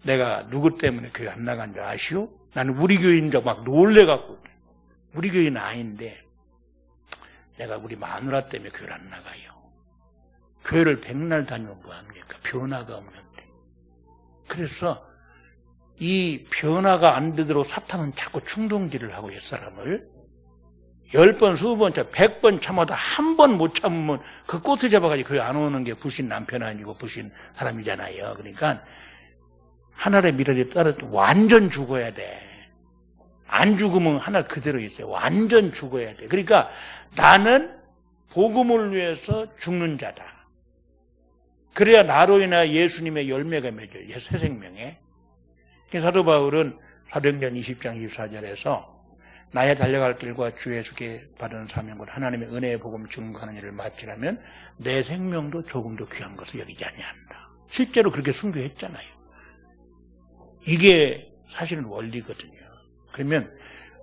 내가 누구 때문에 교회 안 나간 줄 아시오? 나는 우리 교회인 줄 막 놀래갖고 우리 교회는 아닌데 내가 우리 마누라 때문에 교회를 안 나가요. 교회를 백날 다니면 뭐합니까? 변화가 없는데. 그래서 이 변화가 안 되도록 사탄은 자꾸 충동질을 하고 옛사람을 10번, 20번, 100번 참아도 한 번 못 참으면 그 꽃을 잡아가지고 교회 안 오는 게 불신 남편 아니고 불신 사람이잖아요. 그러니까 하늘의 미래에 따라 완전 죽어야 돼. 안 죽으면 하늘 그대로 있어요. 완전 죽어야 돼. 그러니까 나는 복음을 위해서 죽는 자다. 그래야 나로 인하여 예수님의 열매가 맺어요. 새 생명에. 사도 바울은 사도행전 20장 24절에서 나의 달려갈 길과 주 예수께 받은 사명과 하나님의 은혜의 복음 증거하는 일을 마치려면 내 생명도 조금도 귀한 것을 여기지 아니한다. 실제로 그렇게 순교했잖아요. 이게 사실은 원리거든요. 그러면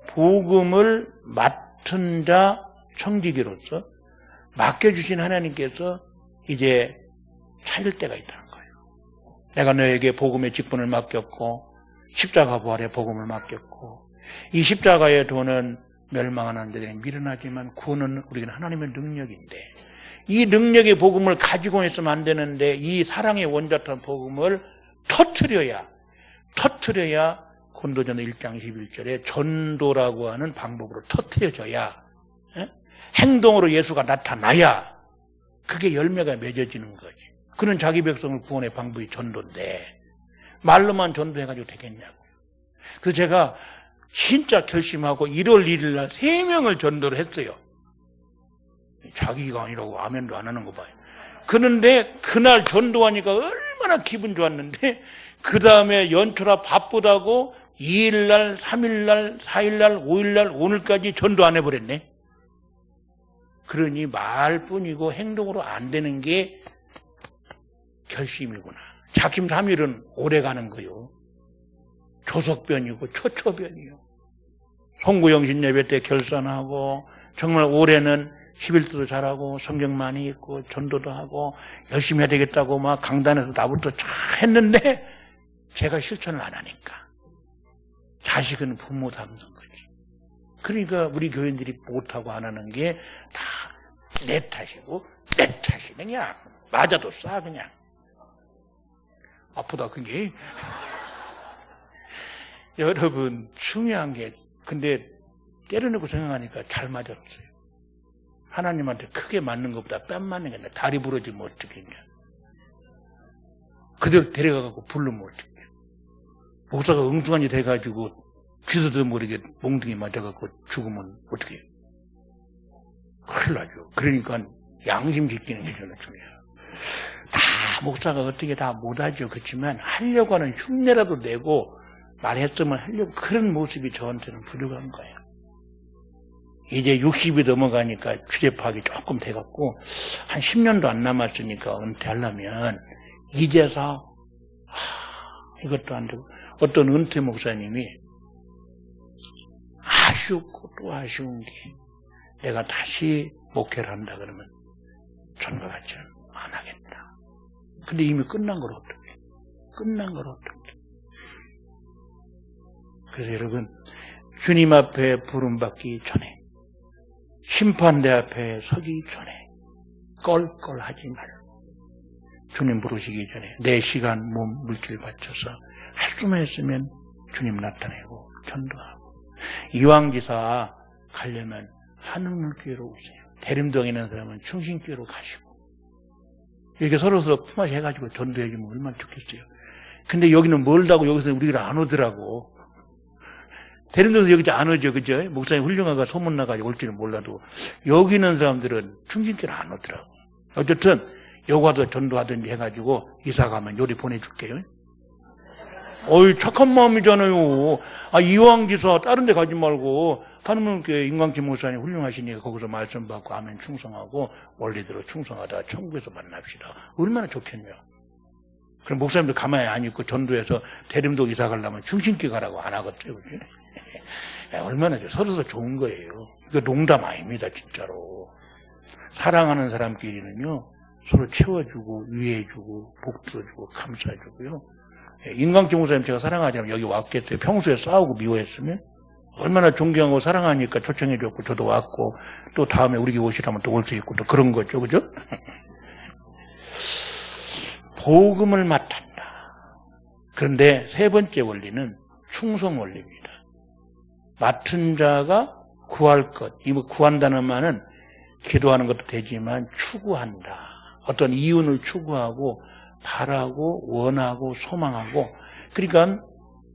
복음을 맡은 자 청지기로서 맡겨주신 하나님께서 이제 찾을 때가 있다는 거예요. 내가 너에게 복음의 직분을 맡겼고 십자가 부활의 복음을 맡겼고 이 십자가의 도는 멸망하는 자들이 미련하지만 구원은 우리는 하나님의 능력인데 이 능력의 복음을 가지고 있으면 안 되는데 이 사랑의 원자탄 복음을 터뜨려야 고린도전서 1장 21절에 전도라고 하는 방법으로 터뜨려져야 행동으로 예수가 나타나야 그게 열매가 맺어지는 거지. 그는 자기 백성을 구원의 방법이 전도인데 말로만 전도해가지고 되겠냐고. 그래서 제가 진짜 결심하고 1월 1일 날 3명을 전도를 했어요. 자기가 아니라고 아멘도 안 하는 거 봐요. 그런데 그날 전도하니까 얼마나 기분 좋았는데 그 다음에 연초라 바쁘다고 2일날, 3일날, 4일날, 5일날, 오늘까지 전도 안 해버렸네. 그러니 말뿐이고 행동으로 안 되는 게 결심이구나. 작심 3일은 오래 가는 거요. 조석변이고 초초변이요. 송구영신 예배 때 결산하고 정말 올해는 11도도 잘하고 성경 많이 읽고 전도도 하고 열심히 해야 되겠다고 막 강단에서 나부터 쫙 했는데 제가 실천을 안 하니까 자식은 부모 닮는 거지. 그러니까 우리 교인들이 못하고 안 하는 게 다 내 탓이고 내 탓이 그냥 맞아도 싸 그냥. 아프다 그게. 여러분 중요한 게 근데 때려놓고 생각하니까 잘 맞았어요. 하나님한테 크게 맞는 것보다 뺨 맞는 게 아니라 다리 부러지면 어떡하냐. 그대로 데려가고 부르면 어떡해. 목사가 엉뚱한지 돼가지고 귀서도 모르게 몽둥이 맞아갖고 죽으면 어떡해요. 큰일 나죠. 그러니까 양심 지키는 게 저는 중요해요. 다 목사가 어떻게 다 못하죠. 그렇지만 하려고 하는 흉내라도 내고 말했으면 하려고 그런 모습이 저한테는 부족한 거예요. 이제 60이 넘어가니까 취재파악이 조금 돼갖고 한 10년도 안 남았으니까 은퇴하려면 이제서 이것도 안 되고 어떤 은퇴 목사님이 아쉽고 또 아쉬운 게 내가 다시 목회를 한다 그러면 전과 같이 안 하겠다. 근데 이미 끝난 걸 어떡해. 끝난 걸 어떡해. 그래서 여러분 주님 앞에 부름받기 전에 심판대 앞에 서기 전에 껄껄하지 말고 주님 부르시기 전에 내 시간, 몸, 물질 바쳐서 할 수만 있으면 주님 나타내고 전도하고 이왕지사 가려면 한옥물교회로 오세요. 대림동에 있는 사람은 충신교회로 가시고 이렇게 서로서로 품앗이 해가지고 전도해주면 얼마나 좋겠어요. 근데 여기는 멀다고 여기서 우리를 안 오더라고. 대림동에서 여기 안 오죠. 그죠? 목사님 훌륭하가 소문나가지고 올지는 몰라도 여기 있는 사람들은 충신교회를 안 오더라고. 어쨌든 여기 와서 전도하든지 해가지고 이사 가면 요리 보내줄게요. 어이 착한 마음이잖아요. 이왕지사 다른 데 가지 말고 한옥물교회 임광진 목사님 훌륭하시니까 거기서 말씀 받고 아멘 충성하고 원리대로 충성하다 천국에서 만납시다. 얼마나 좋겠냐. 그럼 목사님들 가만히 안 있고 전도해서 대림동 이사 가려면 충신교회 가라고 안 하겠죠. 얼마나 서로서 좋은 거예요. 이거 농담 아닙니다. 진짜로. 사랑하는 사람끼리는요. 서로 채워주고 위해주고 복도주고 감싸주고요. 임광진 목사님 제가 사랑하지 않으면 여기 왔겠어요. 평소에 싸우고 미워했으면 얼마나 존경하고 사랑하니까 초청해줬고 저도 왔고 또 다음에 우리 교회 오시라면 또 올 수 있고 또 그런 거죠. 그죠? 복음을 맡았다. 그런데 세 번째 원리는 충성 원리입니다. 맡은 자가 구할 것. 이 구한다는 말은 기도하는 것도 되지만 추구한다. 어떤 이윤을 추구하고 바라고 원하고 소망하고, 그러니까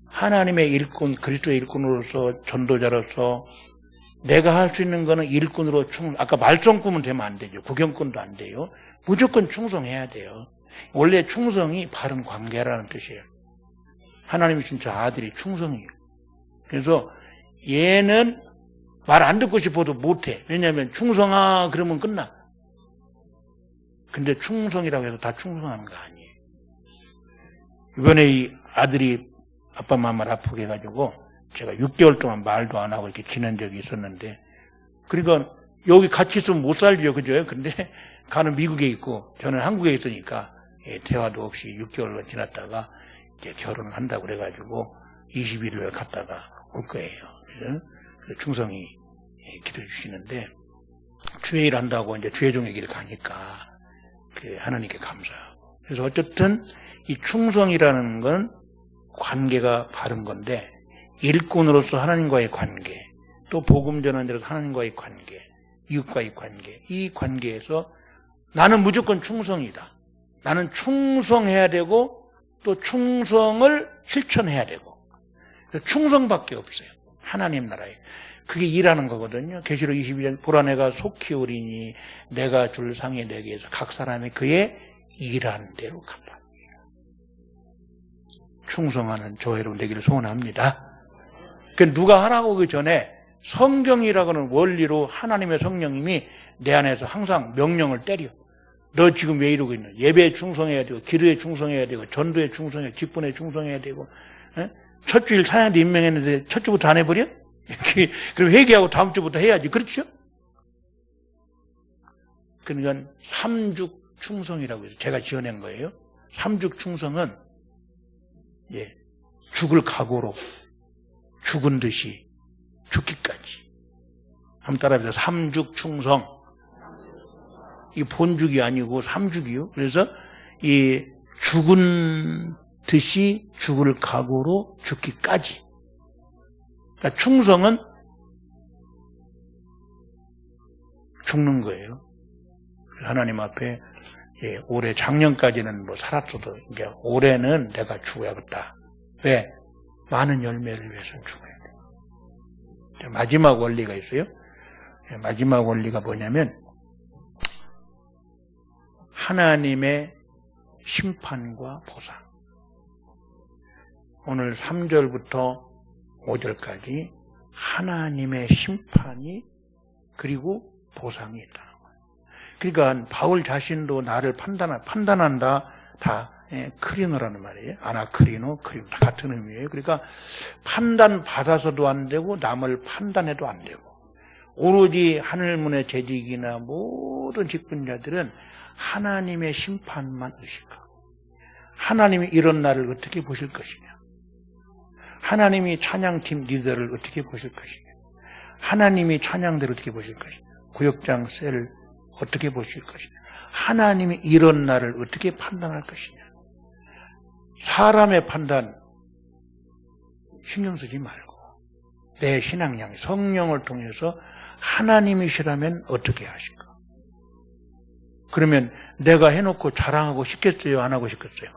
하나님의 일꾼, 그리스도의 일꾼으로서 전도자로서 내가 할 수 있는 거는 일꾼으로 아까 말썽꾼은 되면 안 되죠. 구경꾼도 안 돼요. 무조건 충성해야 돼요. 원래 충성이 바른 관계라는 뜻이에요. 하나님이 진짜 아들이 충성이에요. 그래서 얘는 말 안 듣고 싶어도 못해. 왜냐하면 충성아 그러면 끝나. 근데 충성이라고 해서 다 충성하는 거 아니에요. 이번에 이 아들이 아빠 맘을 아프게 해가지고 제가 6개월 동안 말도 안 하고 이렇게 지낸 적이 있었는데, 그러니까 여기 같이 있으면 못 살죠, 그죠? 근데 가는 미국에 있고 저는 한국에 있으니까 대화도 없이 6개월간 지났다가 이제 결혼을 한다고 그래가지고 21일 갔다가 올 거예요. 그래서 충성히 기도해 주시는데, 주의일 한다고 이제 주의종의 길 가니까 하나님께 감사하고. 그래서 어쨌든 이 충성이라는 건 관계가 바른 건데, 일꾼으로서 하나님과의 관계, 또 복음 전환자로서 하나님과의 관계, 이웃과의 관계, 이 관계에서 나는 무조건 충성이다. 나는 충성해야 되고 또 충성을 실천해야 되고, 충성밖에 없어요. 하나님 나라에. 그게 일하는 거거든요. 계시록 22장 보라 내가 속히 오리니 내가 줄 상이 내게서 각 사람이 그의 일한 대로 갚아. 충성하는 저 여러분 되기를 소원합니다. 그 누가 하라고 그 전에 성경이라고는 원리로 하나님의 성령님이 내 안에서 항상 명령을 때려. 너 지금 왜 이러고 있냐? 예배에 충성해야 되고, 기도에 충성해야 되고, 전도에 충성해야 되고, 직분에 충성해야 되고, 첫 주일 사양도 임명했는데 첫 주부터 안 해버려? 그럼 회개하고 다음 주부터 해야지. 그렇죠? 그러니까 삼죽 충성이라고 해서 제가 지어낸 거예요. 삼죽 충성은 죽을 각오로 죽은 듯이 죽기까지. 한번 따라해보세요. 삼죽 충성. 이 본죽이 아니고 삼죽이요. 그래서 이 죽은 듯이 죽을 각오로 죽기까지. 그러니까 충성은 죽는 거예요. 하나님 앞에 올해 작년까지는 뭐 살았어도 이제 올해는 내가 죽어야겠다. 왜? 많은 열매를 위해서 죽어야 돼. 마지막 원리가 있어요. 마지막 원리가 뭐냐면 하나님의 심판과 보상. 오늘 3절부터 5절까지 하나님의 심판이 그리고 보상이 있다는 거예요. 그러니까 바울 자신도 나를 판단한다. 다 크리노라는 말이에요. 아나크리노, 크리노 다 같은 의미예요. 그러니까 판단받아서도 안 되고 남을 판단해도 안 되고, 오로지 하늘문의 재직이나 모든 직분자들은 하나님의 심판만 의식하고, 하나님이 이런 나를 어떻게 보실 것이냐, 하나님이 찬양팀 리더를 어떻게 보실 것이냐, 하나님이 찬양대를 어떻게 보실 것이냐, 구역장 셀 어떻게 보실 것이냐, 하나님이 이런 나를 어떻게 판단할 것이냐. 사람의 판단 신경 쓰지 말고 내 신앙양 성령을 통해서 하나님이시라면 어떻게 하실까? 그러면 내가 해놓고 자랑하고 싶겠어요? 안 하고 싶겠어요?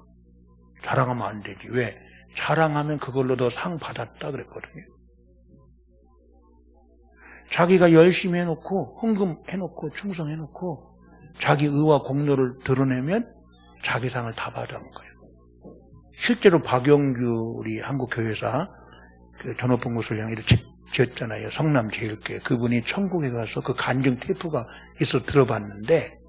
자랑하면 안 되지. 왜? 자랑하면 그걸로 더 상 받았다 그랬거든요. 자기가 열심히 해놓고 헌금해놓고 충성해놓고 자기 의와 공로를 드러내면 자기 상을 다 받아온 거예요. 실제로 박영규 우리 한국교회사 그 전업봉구를 향해 지었잖아요. 성남제일교회. 그분이 천국에 가서 그 간증 테이프가 있어 들어봤는데,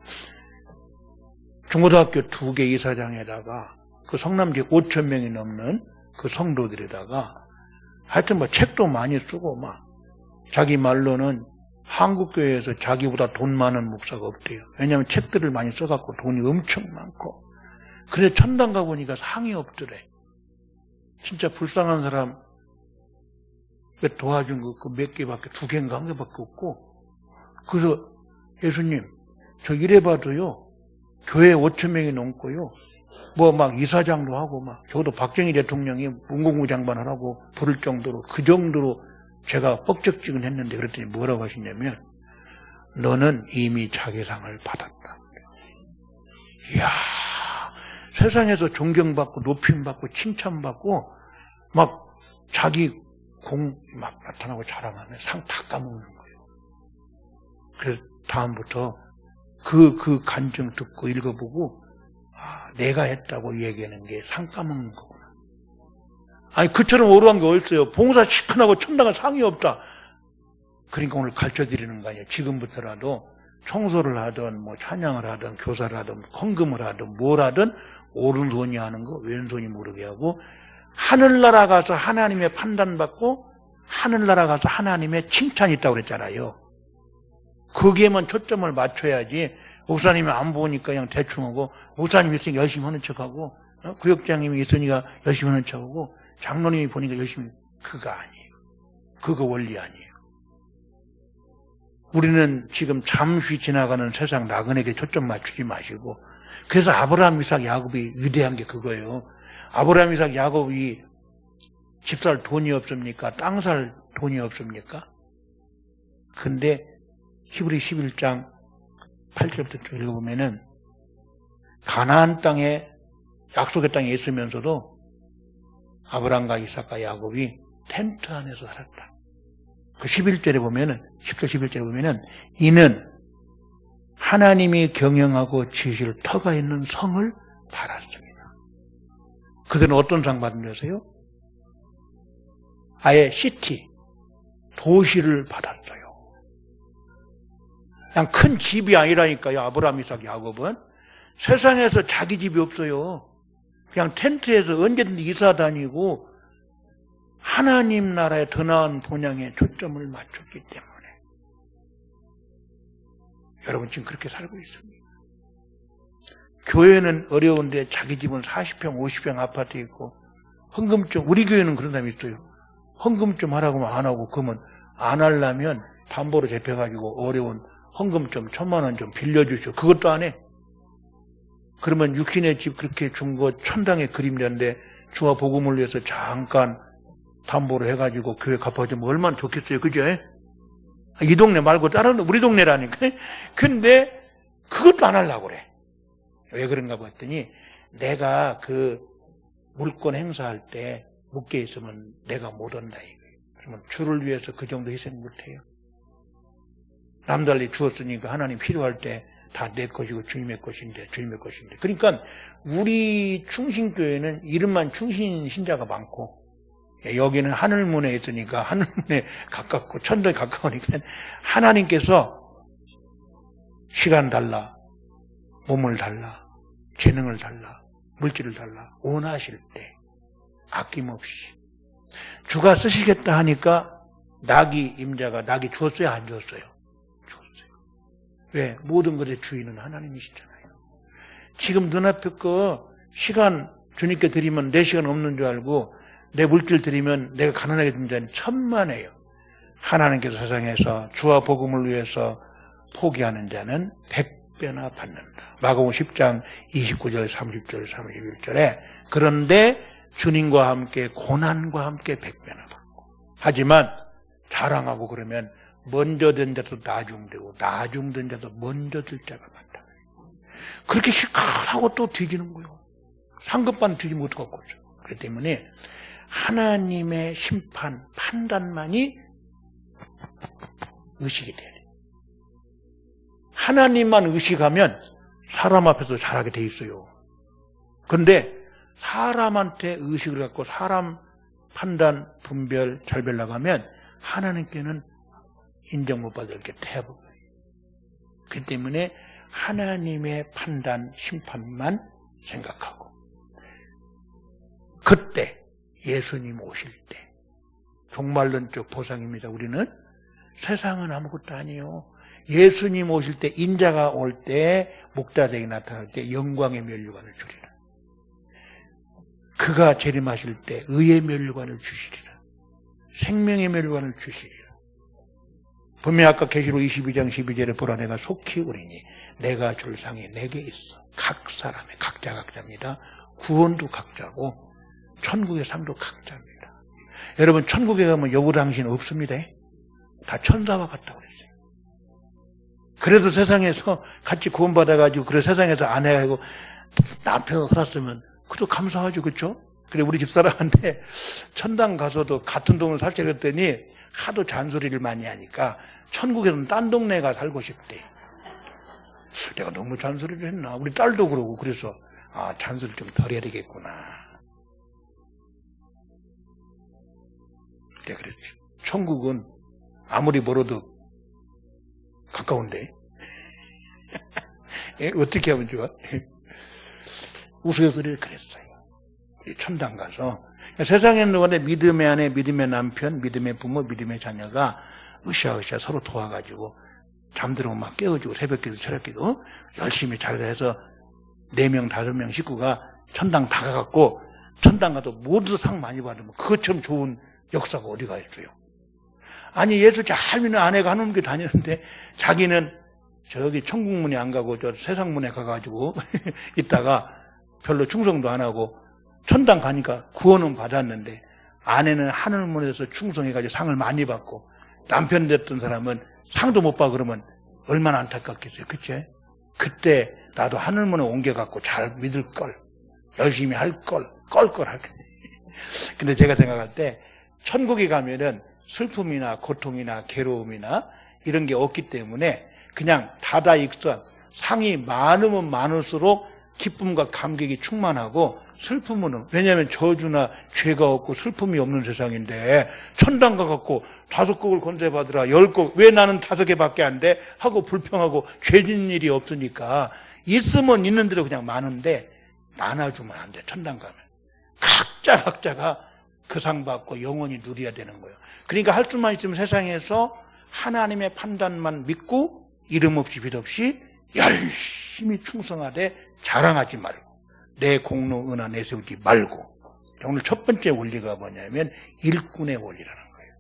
중고등학교 2개 이사장에다가 그 성남제 5,000명이 넘는 그 성도들에다가 하여튼 뭐 책도 많이 쓰고 막 자기 말로는 한국교회에서 자기보다 돈 많은 목사가 없대요. 왜냐하면 책들을 많이 써갖고 돈이 엄청 많고. 그래 천당 가보니까 상이 없더래. 진짜 불쌍한 사람 도와준 거 그 몇 개밖에, 2개인가 1개밖에 없고. 그래서 예수님 저 이래봐도요 교회 5천 명이 넘고요. 뭐 막 이사장도 하고 막 저도 박정희 대통령이 문공부 장관 하라고 부를 정도로 그 정도로 제가 뻑적지근했는데 그랬더니 뭐라고 하시냐면 너는 이미 자기상을 받았다. 이야, 세상에서 존경받고 높임받고 칭찬받고 막 자기 공 막 나타나고 자랑하면 상 다 까먹는 거예요. 그래서 다음부터 그 간증 듣고 읽어보고 내가 했다고 얘기하는 게 상 까먹는 거구나. 아니 그처럼 오르한 게 어딨어요. 봉사 시큰하고 천당은 상이 없다. 그러니까 오늘 가르쳐드리는 거 아니에요. 지금부터라도 청소를 하든 뭐 찬양을 하든 교사를 하든 헌금을 하든 뭘 하든 오른손이 하는 거 왼손이 모르게 하고 하늘나라 가서 하나님의 판단받고 하늘나라 가서 하나님의 칭찬이 있다고 그랬잖아요. 거기에만 초점을 맞춰야지 목사님이 안 보니까 그냥 대충 하고 목사님이 있으니까 열심히 하는 척하고 구역장님이 있으니까 열심히 하는 척하고 장로님이 보니까 열심히 그거 아니에요. 그거 원리 아니에요. 우리는 지금 잠시 지나가는 세상 나그네에게 초점 맞추지 마시고 그래서 아브라함, 이삭, 야곱이 위대한 게 그거예요. 아브라함, 이삭, 야곱이 집 살 돈이 없습니까? 땅 살 돈이 없습니까? 근데 히브리 11장 8절부터 쭉 읽어보면은 가나안 땅에 약속의 땅에 있으면서도 아브라함과 이삭과 야곱이 텐트 안에서 살았다. 그 11절에 보면은 10절 11절에 보면은 이는 하나님이 경영하고 지으실 터가 있는 성을 받았습니다. 그들은 어떤 상 받은 거세요? 아예 시티, 도시를 받았어요. 그냥 큰 집이 아니라니까요. 아브라함, 이삭, 야곱은 세상에서 자기 집이 없어요. 그냥 텐트에서 언제든지 이사 다니고 하나님 나라의 더 나은 본향에 초점을 맞췄기 때문에 여러분 지금 그렇게 살고 있습니다. 교회는 어려운데 자기 집은 40평, 50평 아파트 있고 헌금 좀 우리 교회는 그런 사람이 있어요. 헌금 좀 하라고 하면 안 하고 그러면 안 하려면 담보로 잡혀가지고 어려운 헌금 좀 1,000만 원 좀 빌려주시오. 그것도 안 해. 그러면 육신의 집 그렇게 준 거 천당의 그림자인데 주와 복음을 위해서 잠깐 담보로 해가지고 교회 갚아주면 얼마나 좋겠어요. 그죠? 이 동네 말고 다른 우리 동네라니까. 근데 그것도 안 하려고 그래. 왜 그런가 봤더니 내가 그 물권 행사할 때 묶여 있으면 내가 못 온다 이거예요. 그러면 주를 위해서 그 정도 희생 못해요. 남달리 주었으니까 하나님 필요할 때 다 내 것이고 주님의 것인데 그러니까 우리 충신교회는 이름만 충신 신자가 많고 여기는 하늘문에 있으니까 하늘문에 가깝고 천도에 가까우니까 하나님께서 시간 달라, 몸을 달라, 재능을 달라, 물질을 달라 원하실 때 아낌없이 주가 쓰시겠다 하니까 낙이 임자가 낙이 주었어요? 안 주었어요? 주었어요. 왜? 모든 것의 주인은 하나님이시잖아요. 지금 눈앞에 거 시간 주님께 드리면 내 시간 없는 줄 알고 내 물질 드리면 내가 가난하게 된 자는 천만에요. 하나님께서 세상에서 주와 복음을 위해서 포기하는 자는 100배나 받는다. 마가복음 10장 29절 30절 31절에 그런데 주님과 함께 고난과 함께 100배나 받고 하지만 자랑하고 그러면 먼저 된 자도 나중되고 나중된 자도 먼저 될 자가 많다. 그렇게 시큰하고 또 뒤지는 거예요. 상급반 뒤지면 어떡하고 있어요. 그렇기 때문에 하나님의 심판, 판단만이 의식이 돼야 돼요. 하나님만 의식하면 사람 앞에서 잘하게 돼 있어요. 그런데 사람한테 의식을 갖고 사람 판단, 분별, 절별 나가면 하나님께는 인정 못 받을 게 대부분. 그렇기 때문에 하나님의 판단, 심판만 생각하고 그때 예수님 오실 때 종말론적 보상입니다. 우리는 세상은 아무것도 아니에요. 예수님 오실 때 인자가 올 때 목자되게 나타날 때 영광의 면류관을 주리라. 그가 재림하실 때 의의 면류관을 주시리라. 생명의 면류관을 주시리라. 분명히 아까 계시록 22장 12절에 보라 내가 속히 오리니 내가 줄 상이 내게 있어. 각 사람의 각자입니다. 구원도 각자고 천국의 상도 각자입니다. 여러분 천국에 가면 여부 당신 없습니다. 다 천사와 같다고 그랬어요. 그래도 세상에서 같이 구원받아가지고 그래 세상에서 아내하고 남편으로 살았으면 그도 감사하죠. 그렇죠? 그래 우리 집사람한테 천당 가서도 같은 동을 살자 그랬더니 하도 잔소리를 많이 하니까 천국에서는 딴 동네 가 살고 싶대. 내가 너무 잔소리를 했나? 우리 딸도 그러고 그래서 잔소리 좀 덜 해야 되겠구나. 내가 그랬지. 천국은 아무리 멀어도 가까운데 어떻게 하면 좋아? 우스갯소리를 그랬어요. 천당 가서 세상에는 원래 믿음의 아내, 믿음의 남편, 믿음의 부모, 믿음의 자녀가 으쌰으쌰 서로 도와가지고 잠들면 막 깨워주고 새벽기도 저녁기도 열심히 잘해서 4명, 5명 식구가 천당 다 가갖고 천당 가도 모두 상 많이 받으면 그것처럼 좋은 역사가 어디가 있어요. 아니 예수 잘 믿는 아내가 하는 게 다니는데 자기는 저기 천국문에 안 가고 저 세상문에 가가지고 있다가 별로 충성도 안 하고 천당 가니까 구원은 받았는데 아내는 하늘문에서 충성해가지고 상을 많이 받고 남편 됐던 사람은 상도 못 받고 그러면 얼마나 안타깝겠어요. 그치? 그때 나도 하늘문에 옮겨갖고 잘 믿을 걸, 열심히 할 걸, 껄껄 할 걸. 근데 제가 생각할 때 천국에 가면은 슬픔이나 고통이나 괴로움이나 이런 게 없기 때문에 그냥 다다익선 상이 많으면 많을수록 기쁨과 감격이 충만하고 슬픔은 왜냐하면 저주나 죄가 없고 슬픔이 없는 세상인데 천당 가갖고 5곡을 건세받으라 10곡 왜 나는 5개밖에 안 돼? 하고 불평하고 죄진 일이 없으니까 있으면 있는 대로 그냥 많은데 나눠주면 안 돼. 천당 가면 각자가 그 상 받고 영원히 누려야 되는 거예요. 그러니까 할 수만 있으면 세상에서 하나님의 판단만 믿고 이름 없이 빛 없이 열심히 충성하되 자랑하지 말고 내 공로 은하 내세우지 말고. 오늘 첫 번째 원리가 뭐냐면 일꾼의 원리라는 거예요.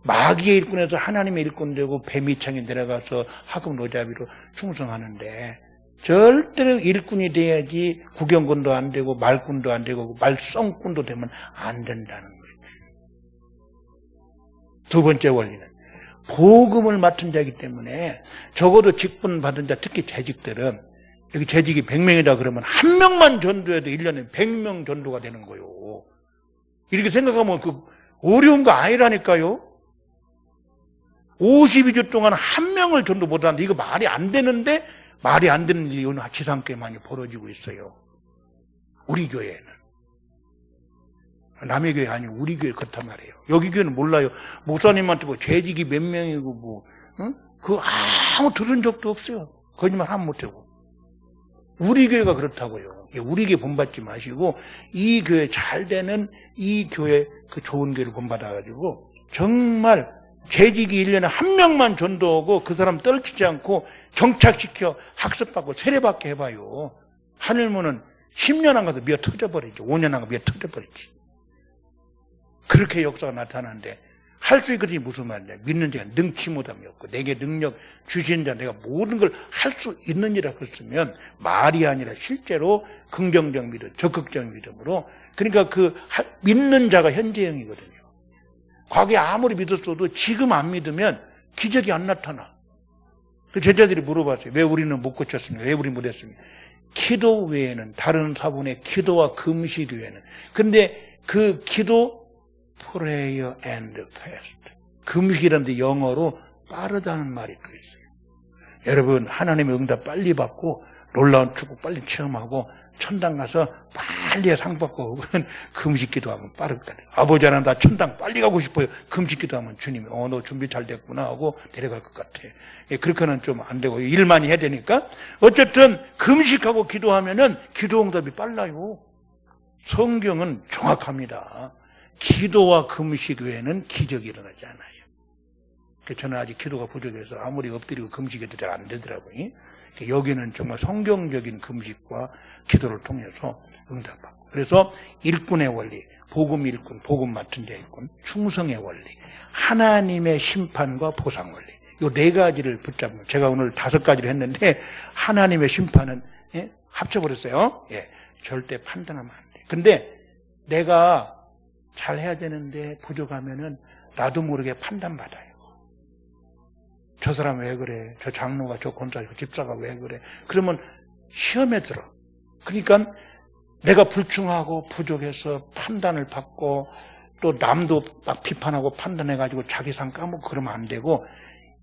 마귀의 일꾼에서 하나님의 일꾼 되고 뱀이창에 내려가서 하급 노자비로 충성하는데 절대로 일꾼이 돼야지 구경꾼도 안 되고 말꾼도 안 되고 말썽꾼도 되면 안 된다는 거예요. 두 번째 원리는 복음을 맡은 자이기 때문에 적어도 직분 받은 자 특히 재직들은 여기 재직이 100명이다 그러면 한 명만 전도해도 1년에 100명 전도가 되는 거예요. 이렇게 생각하면 그 어려운 거 아니라니까요. 52주 동안 한 명을 전도 못하는데 이거 말이 안 되는데 말이 안 되는 일이 오늘 지상교회 많이 벌어지고 있어요. 우리 교회는. 남의 교회 아니고 우리 교회 그렇단 말이에요. 여기 교회는 몰라요. 목사님한테 뭐 재직이 몇 명이고 뭐 그거 아무 들은 적도 없어요. 거짓말 하면 못하고. 우리 교회가 그렇다고요. 우리 교회 본받지 마시고 이 교회 잘 되는 이 교회 그 좋은 교회를 본받아가지고 정말 재직이 1년에 한 명만 전도하고 그 사람 떨치지 않고 정착시켜 학습받고 세례받게 해봐요. 하늘문은 10년 안 가도 미어 터져버리죠. 5년 안 가도 미어 터져버리지. 그렇게 역사가 나타나는데 할 수 있거든요. 무슨 말이냐. 믿는 자가 능치 못함이 없고 내게 능력 주신 자 내가 모든 걸 할 수 있느니라 그랬으면 말이 아니라 실제로 긍정적 믿음, 적극적 믿음으로 그러니까 그 믿는 자가 현재형이거든요. 과거에 아무리 믿었어도 지금 안 믿으면 기적이 안 나타나. 그 제자들이 물어봤어요. 왜 우리는 못 고쳤습니까? 왜 우리 못했습니까? 기도 외에는 다른 사분의 기도와 금식 외에는 근데 그 기도 prayer and fast 금식이라는 데 영어로 빠르다는 말이 또 있어요. 여러분 하나님의 응답 빨리 받고 놀라운 축복 빨리 체험하고 천당 가서 빨리 상 받고 금식 기도하면 빠르다. 아버지 하나님 나 천당 빨리 가고 싶어요. 금식 기도하면 주님이 너 준비 잘 됐구나 하고 데려갈 것 같아. 그렇게는 좀 안 되고 일 많이 해야 되니까 어쨌든 금식하고 기도하면은 기도 응답이 빨라요. 성경은 정확합니다. 기도와 금식 외에는 기적이 일어나지 않아요. 저는 아직 기도가 부족해서 아무리 엎드리고 금식해도 잘 안 되더라고요. 여기는 정말 성경적인 금식과 기도를 통해서 응답하고. 그래서 일꾼의 원리, 복음 일꾼, 복음 맡은 자 일꾼, 충성의 원리, 하나님의 심판과 보상 원리. 이 네 가지를 붙잡으면, 제가 오늘 5가지를 했는데 하나님의 심판은 합쳐버렸어요. 절대 판단하면 안 돼. 근데 내가 잘해야 되는데 부족하면은 나도 모르게 판단받아요. 저 사람 왜 그래? 저 장로가, 저 권사, 저 집사가 왜 그래? 그러면 시험에 들어. 그러니까 내가 불충하고 부족해서 판단을 받고 또 남도 막 비판하고 판단해가지고 자기 상 까먹고 그러면 안 되고,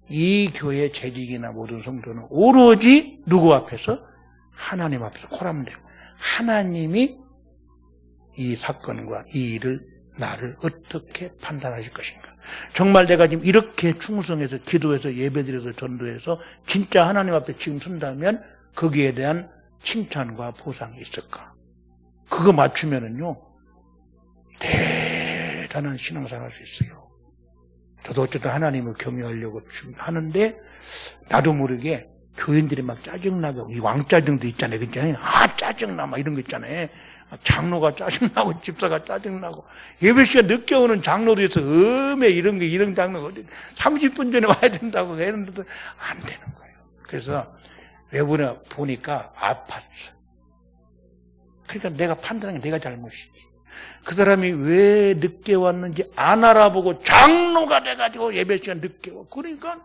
이 교회 재직이나 모든 성도는 오로지 누구 앞에서? 하나님 앞에서 콜하면 돼요. 하나님이 이 사건과 이 일을, 나를 어떻게 판단하실 것인가. 정말 내가 지금 이렇게 충성해서 기도해서 예배드려서 전도해서 진짜 하나님 앞에 지금 선다면 거기에 대한 칭찬과 보상이 있을까? 그거 맞추면은요, 대단한 신앙생활 할 수 있어요. 저도 어쨌든 하나님을 경외하려고 하는데 나도 모르게 교인들이 막 짜증나고, 이 왕짜증도 있잖아요. 그죠? 아, 짜증나, 막 이런 거 있잖아요. 장로가 짜증나고, 집사가 짜증나고, 예배 시간 늦게 오는 장로도 있어. 이런 게, 이런 장로가 어디, 30분 전에 와야 된다고 했는데도 안 되는 거예요. 그래서 외부에 보니까 아팠어. 그러니까 내가 판단한 게 내가 잘못이지. 그 사람이 왜 늦게 왔는지 안 알아보고 장로가 돼가지고 예배 시간 늦게 와. 그러니까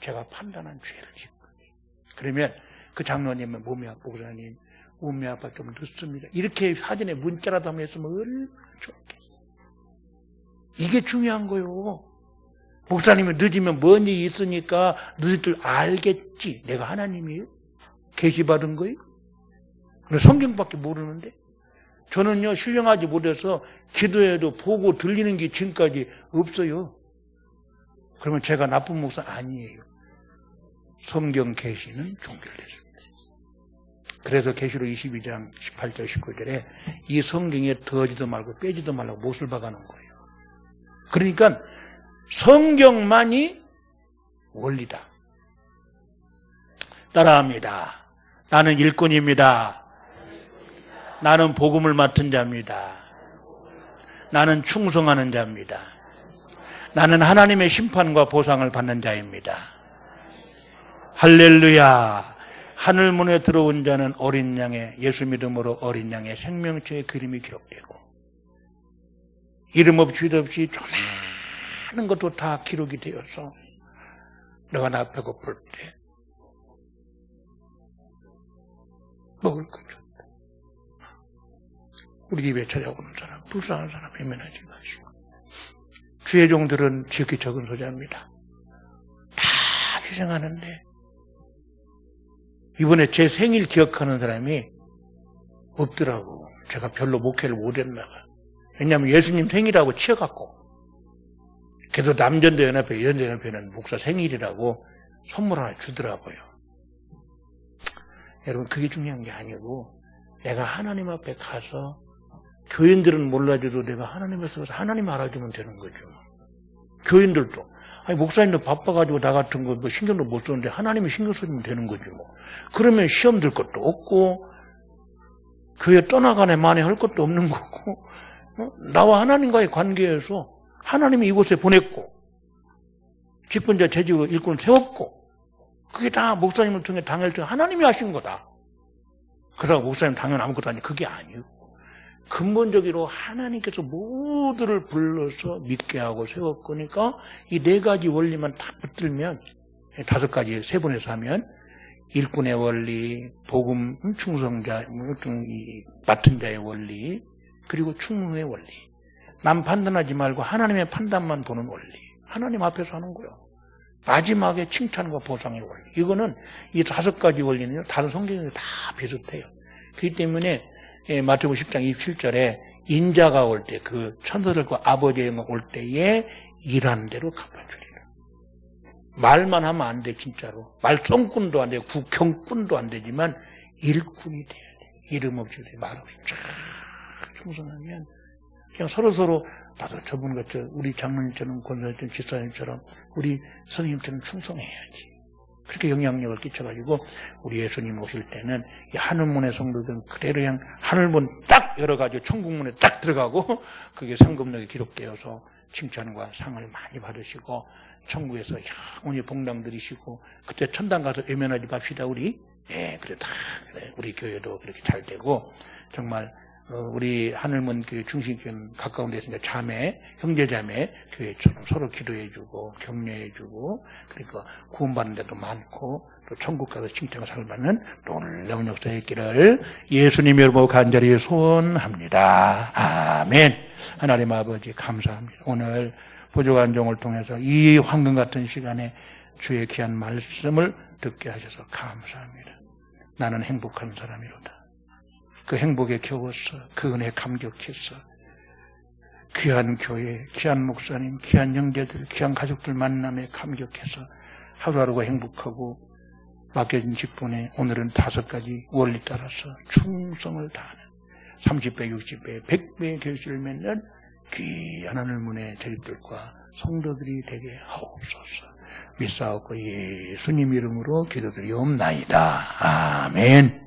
제가 판단한 죄를 짓고. 그러면 그 장로님은 몸이 아프고, 목사님, 몸이 아파 좀 늦습니다. 이렇게 사전에 문자라도 한번 했으면 얼마나 좋겠어요. 이게 중요한 거요. 목사님이 늦으면 뭔 일이 있으니까 늦을 줄 알겠지. 내가 하나님이에요? 계시받은 거예요? 성경밖에 모르는데? 저는요, 신령하지 못해서 기도해도 보고 들리는 게 지금까지 없어요. 그러면 제가 나쁜 목사 아니에요. 성경 계시는 종결됐습니다. 그래서 계시록 22장 18절 19절에 이 성경에 더하지도 말고 빼지도 말라고 못을 박아놓은 거예요. 그러니까 성경만이 원리다. 따라합니다. 나는 일꾼입니다. 나는 복음을 맡은 자입니다. 나는 충성하는 자입니다. 나는 하나님의 심판과 보상을 받는 자입니다. 할렐루야. 하늘문에 들어온 자는 어린 양의, 예수 믿음으로 어린 양의 생명체의 그림이 기록되고, 이름 없이 도 없이 조그마한 것도 다 기록이 되어서 너가 나 배고플 때 먹을 것 줬다. 우리 집에 찾아오는 사람, 불쌍한 사람 외면하지 마시고. 주의 종들은 지극히 적은 소자입니다. 다 희생하는데 이번에 제 생일 기억하는 사람이 없더라고. 제가 별로 목회를 못했나 봐. 왜냐하면 예수님 생일하고 치여갖고. 그래도 남전도연합회, 연전연합회는 목사 생일이라고 선물 하나 주더라고요. 여러분, 그게 중요한 게 아니고 내가 하나님 앞에 가서, 교인들은 몰라줘도 내가 하나님 앞에 가서 하나님 알아주면 되는 거죠. 교인들도, 아니 목사님도 바빠가지고 나 같은 거 뭐 신경도 못 쓰는데 하나님이 신경 쓰면 되는 거지 뭐. 그러면 시험 들 것도 없고 교회 떠나가네 만에 할 것도 없는 거고, 나와 하나님과의 관계에서 하나님이 이곳에 보냈고 직분자 재직으로 일꾼을 세웠고, 그게 다 목사님을 통해 당할 때 하나님이 하신 거다. 그러고 목사님 당연 아무것도 아니, 그게 아니고 근본적으로 하나님께서 모두를 불러서 믿게 하고 세웠으니까 이 4가지 원리만 딱 붙들면, 5가지 세분해서 하면 일꾼의 원리, 복음 충성자, 맡은 자의 원리, 그리고 충성의 원리. 남 판단하지 말고 하나님의 판단만 보는 원리. 하나님 앞에서 하는 거예요. 마지막에 칭찬과 보상의 원리. 이거는 이 5가지 원리는요, 다른 성경에 다 비슷해요. 그렇기 때문에 마태복음 10장 27절에 인자가 올 때, 그 천사들과 아버지의 영광 올 때에 일하는 대로 갚아주리라. 말만 하면 안 돼, 진짜로. 말썽꾼도 안 돼, 국형꾼도 안 되지만 일꾼이 돼야 돼. 이름 없이 말 없이 쫙 충성하면 그냥 서로서로, 나도 저분같이 우리 장로님처럼, 권사님처럼, 집사님처럼, 우리 선생님처럼 충성해야지. 그렇게 영향력을 끼쳐가지고 우리 예수님 오실 때는 이 하늘문의 성도들은 그대로 그냥 하늘문 딱 열어가지고 천국문에 딱 들어가고 그게 상급록에 기록되어서 칭찬과 상을 많이 받으시고 천국에서 영원히 복당 들이시고 그때 천당 가서 외면하지 맙시다 우리. 예, 그래 다 그래. 우리 교회도 그렇게 잘 되고 정말 우리 하늘문 교회 중심교회는 가까운 데서 이제 자매, 형제자매 교회처럼 서로 기도해주고 격려해주고 그러니까 구원받는 데도 많고 또 천국 가서 칭찬과 상을 받는 놀라운 역사의 길을 예수님 여러분 간절히 소원합니다. 아멘. 하나님 아버지 감사합니다. 오늘 부족한 종을 통해서 이 황금 같은 시간에 주의 귀한 말씀을 듣게 하셔서 감사합니다. 나는 행복한 사람이로다. 그 행복에 겨웠어. 그 은혜에 감격했어. 귀한 교회, 귀한 목사님, 귀한 형제들, 귀한 가족들 만남에 감격해서 하루하루가 행복하고 맡겨진 직분에 오늘은 5가지 원리 따라서 충성을 다하는 30배, 60배, 100배의 결실을 맺는 귀한 하늘문의 저희들과 성도들이 되게 하옵소서. 믿사옵고 예수님 이름으로 기도드리옵나이다. 아멘.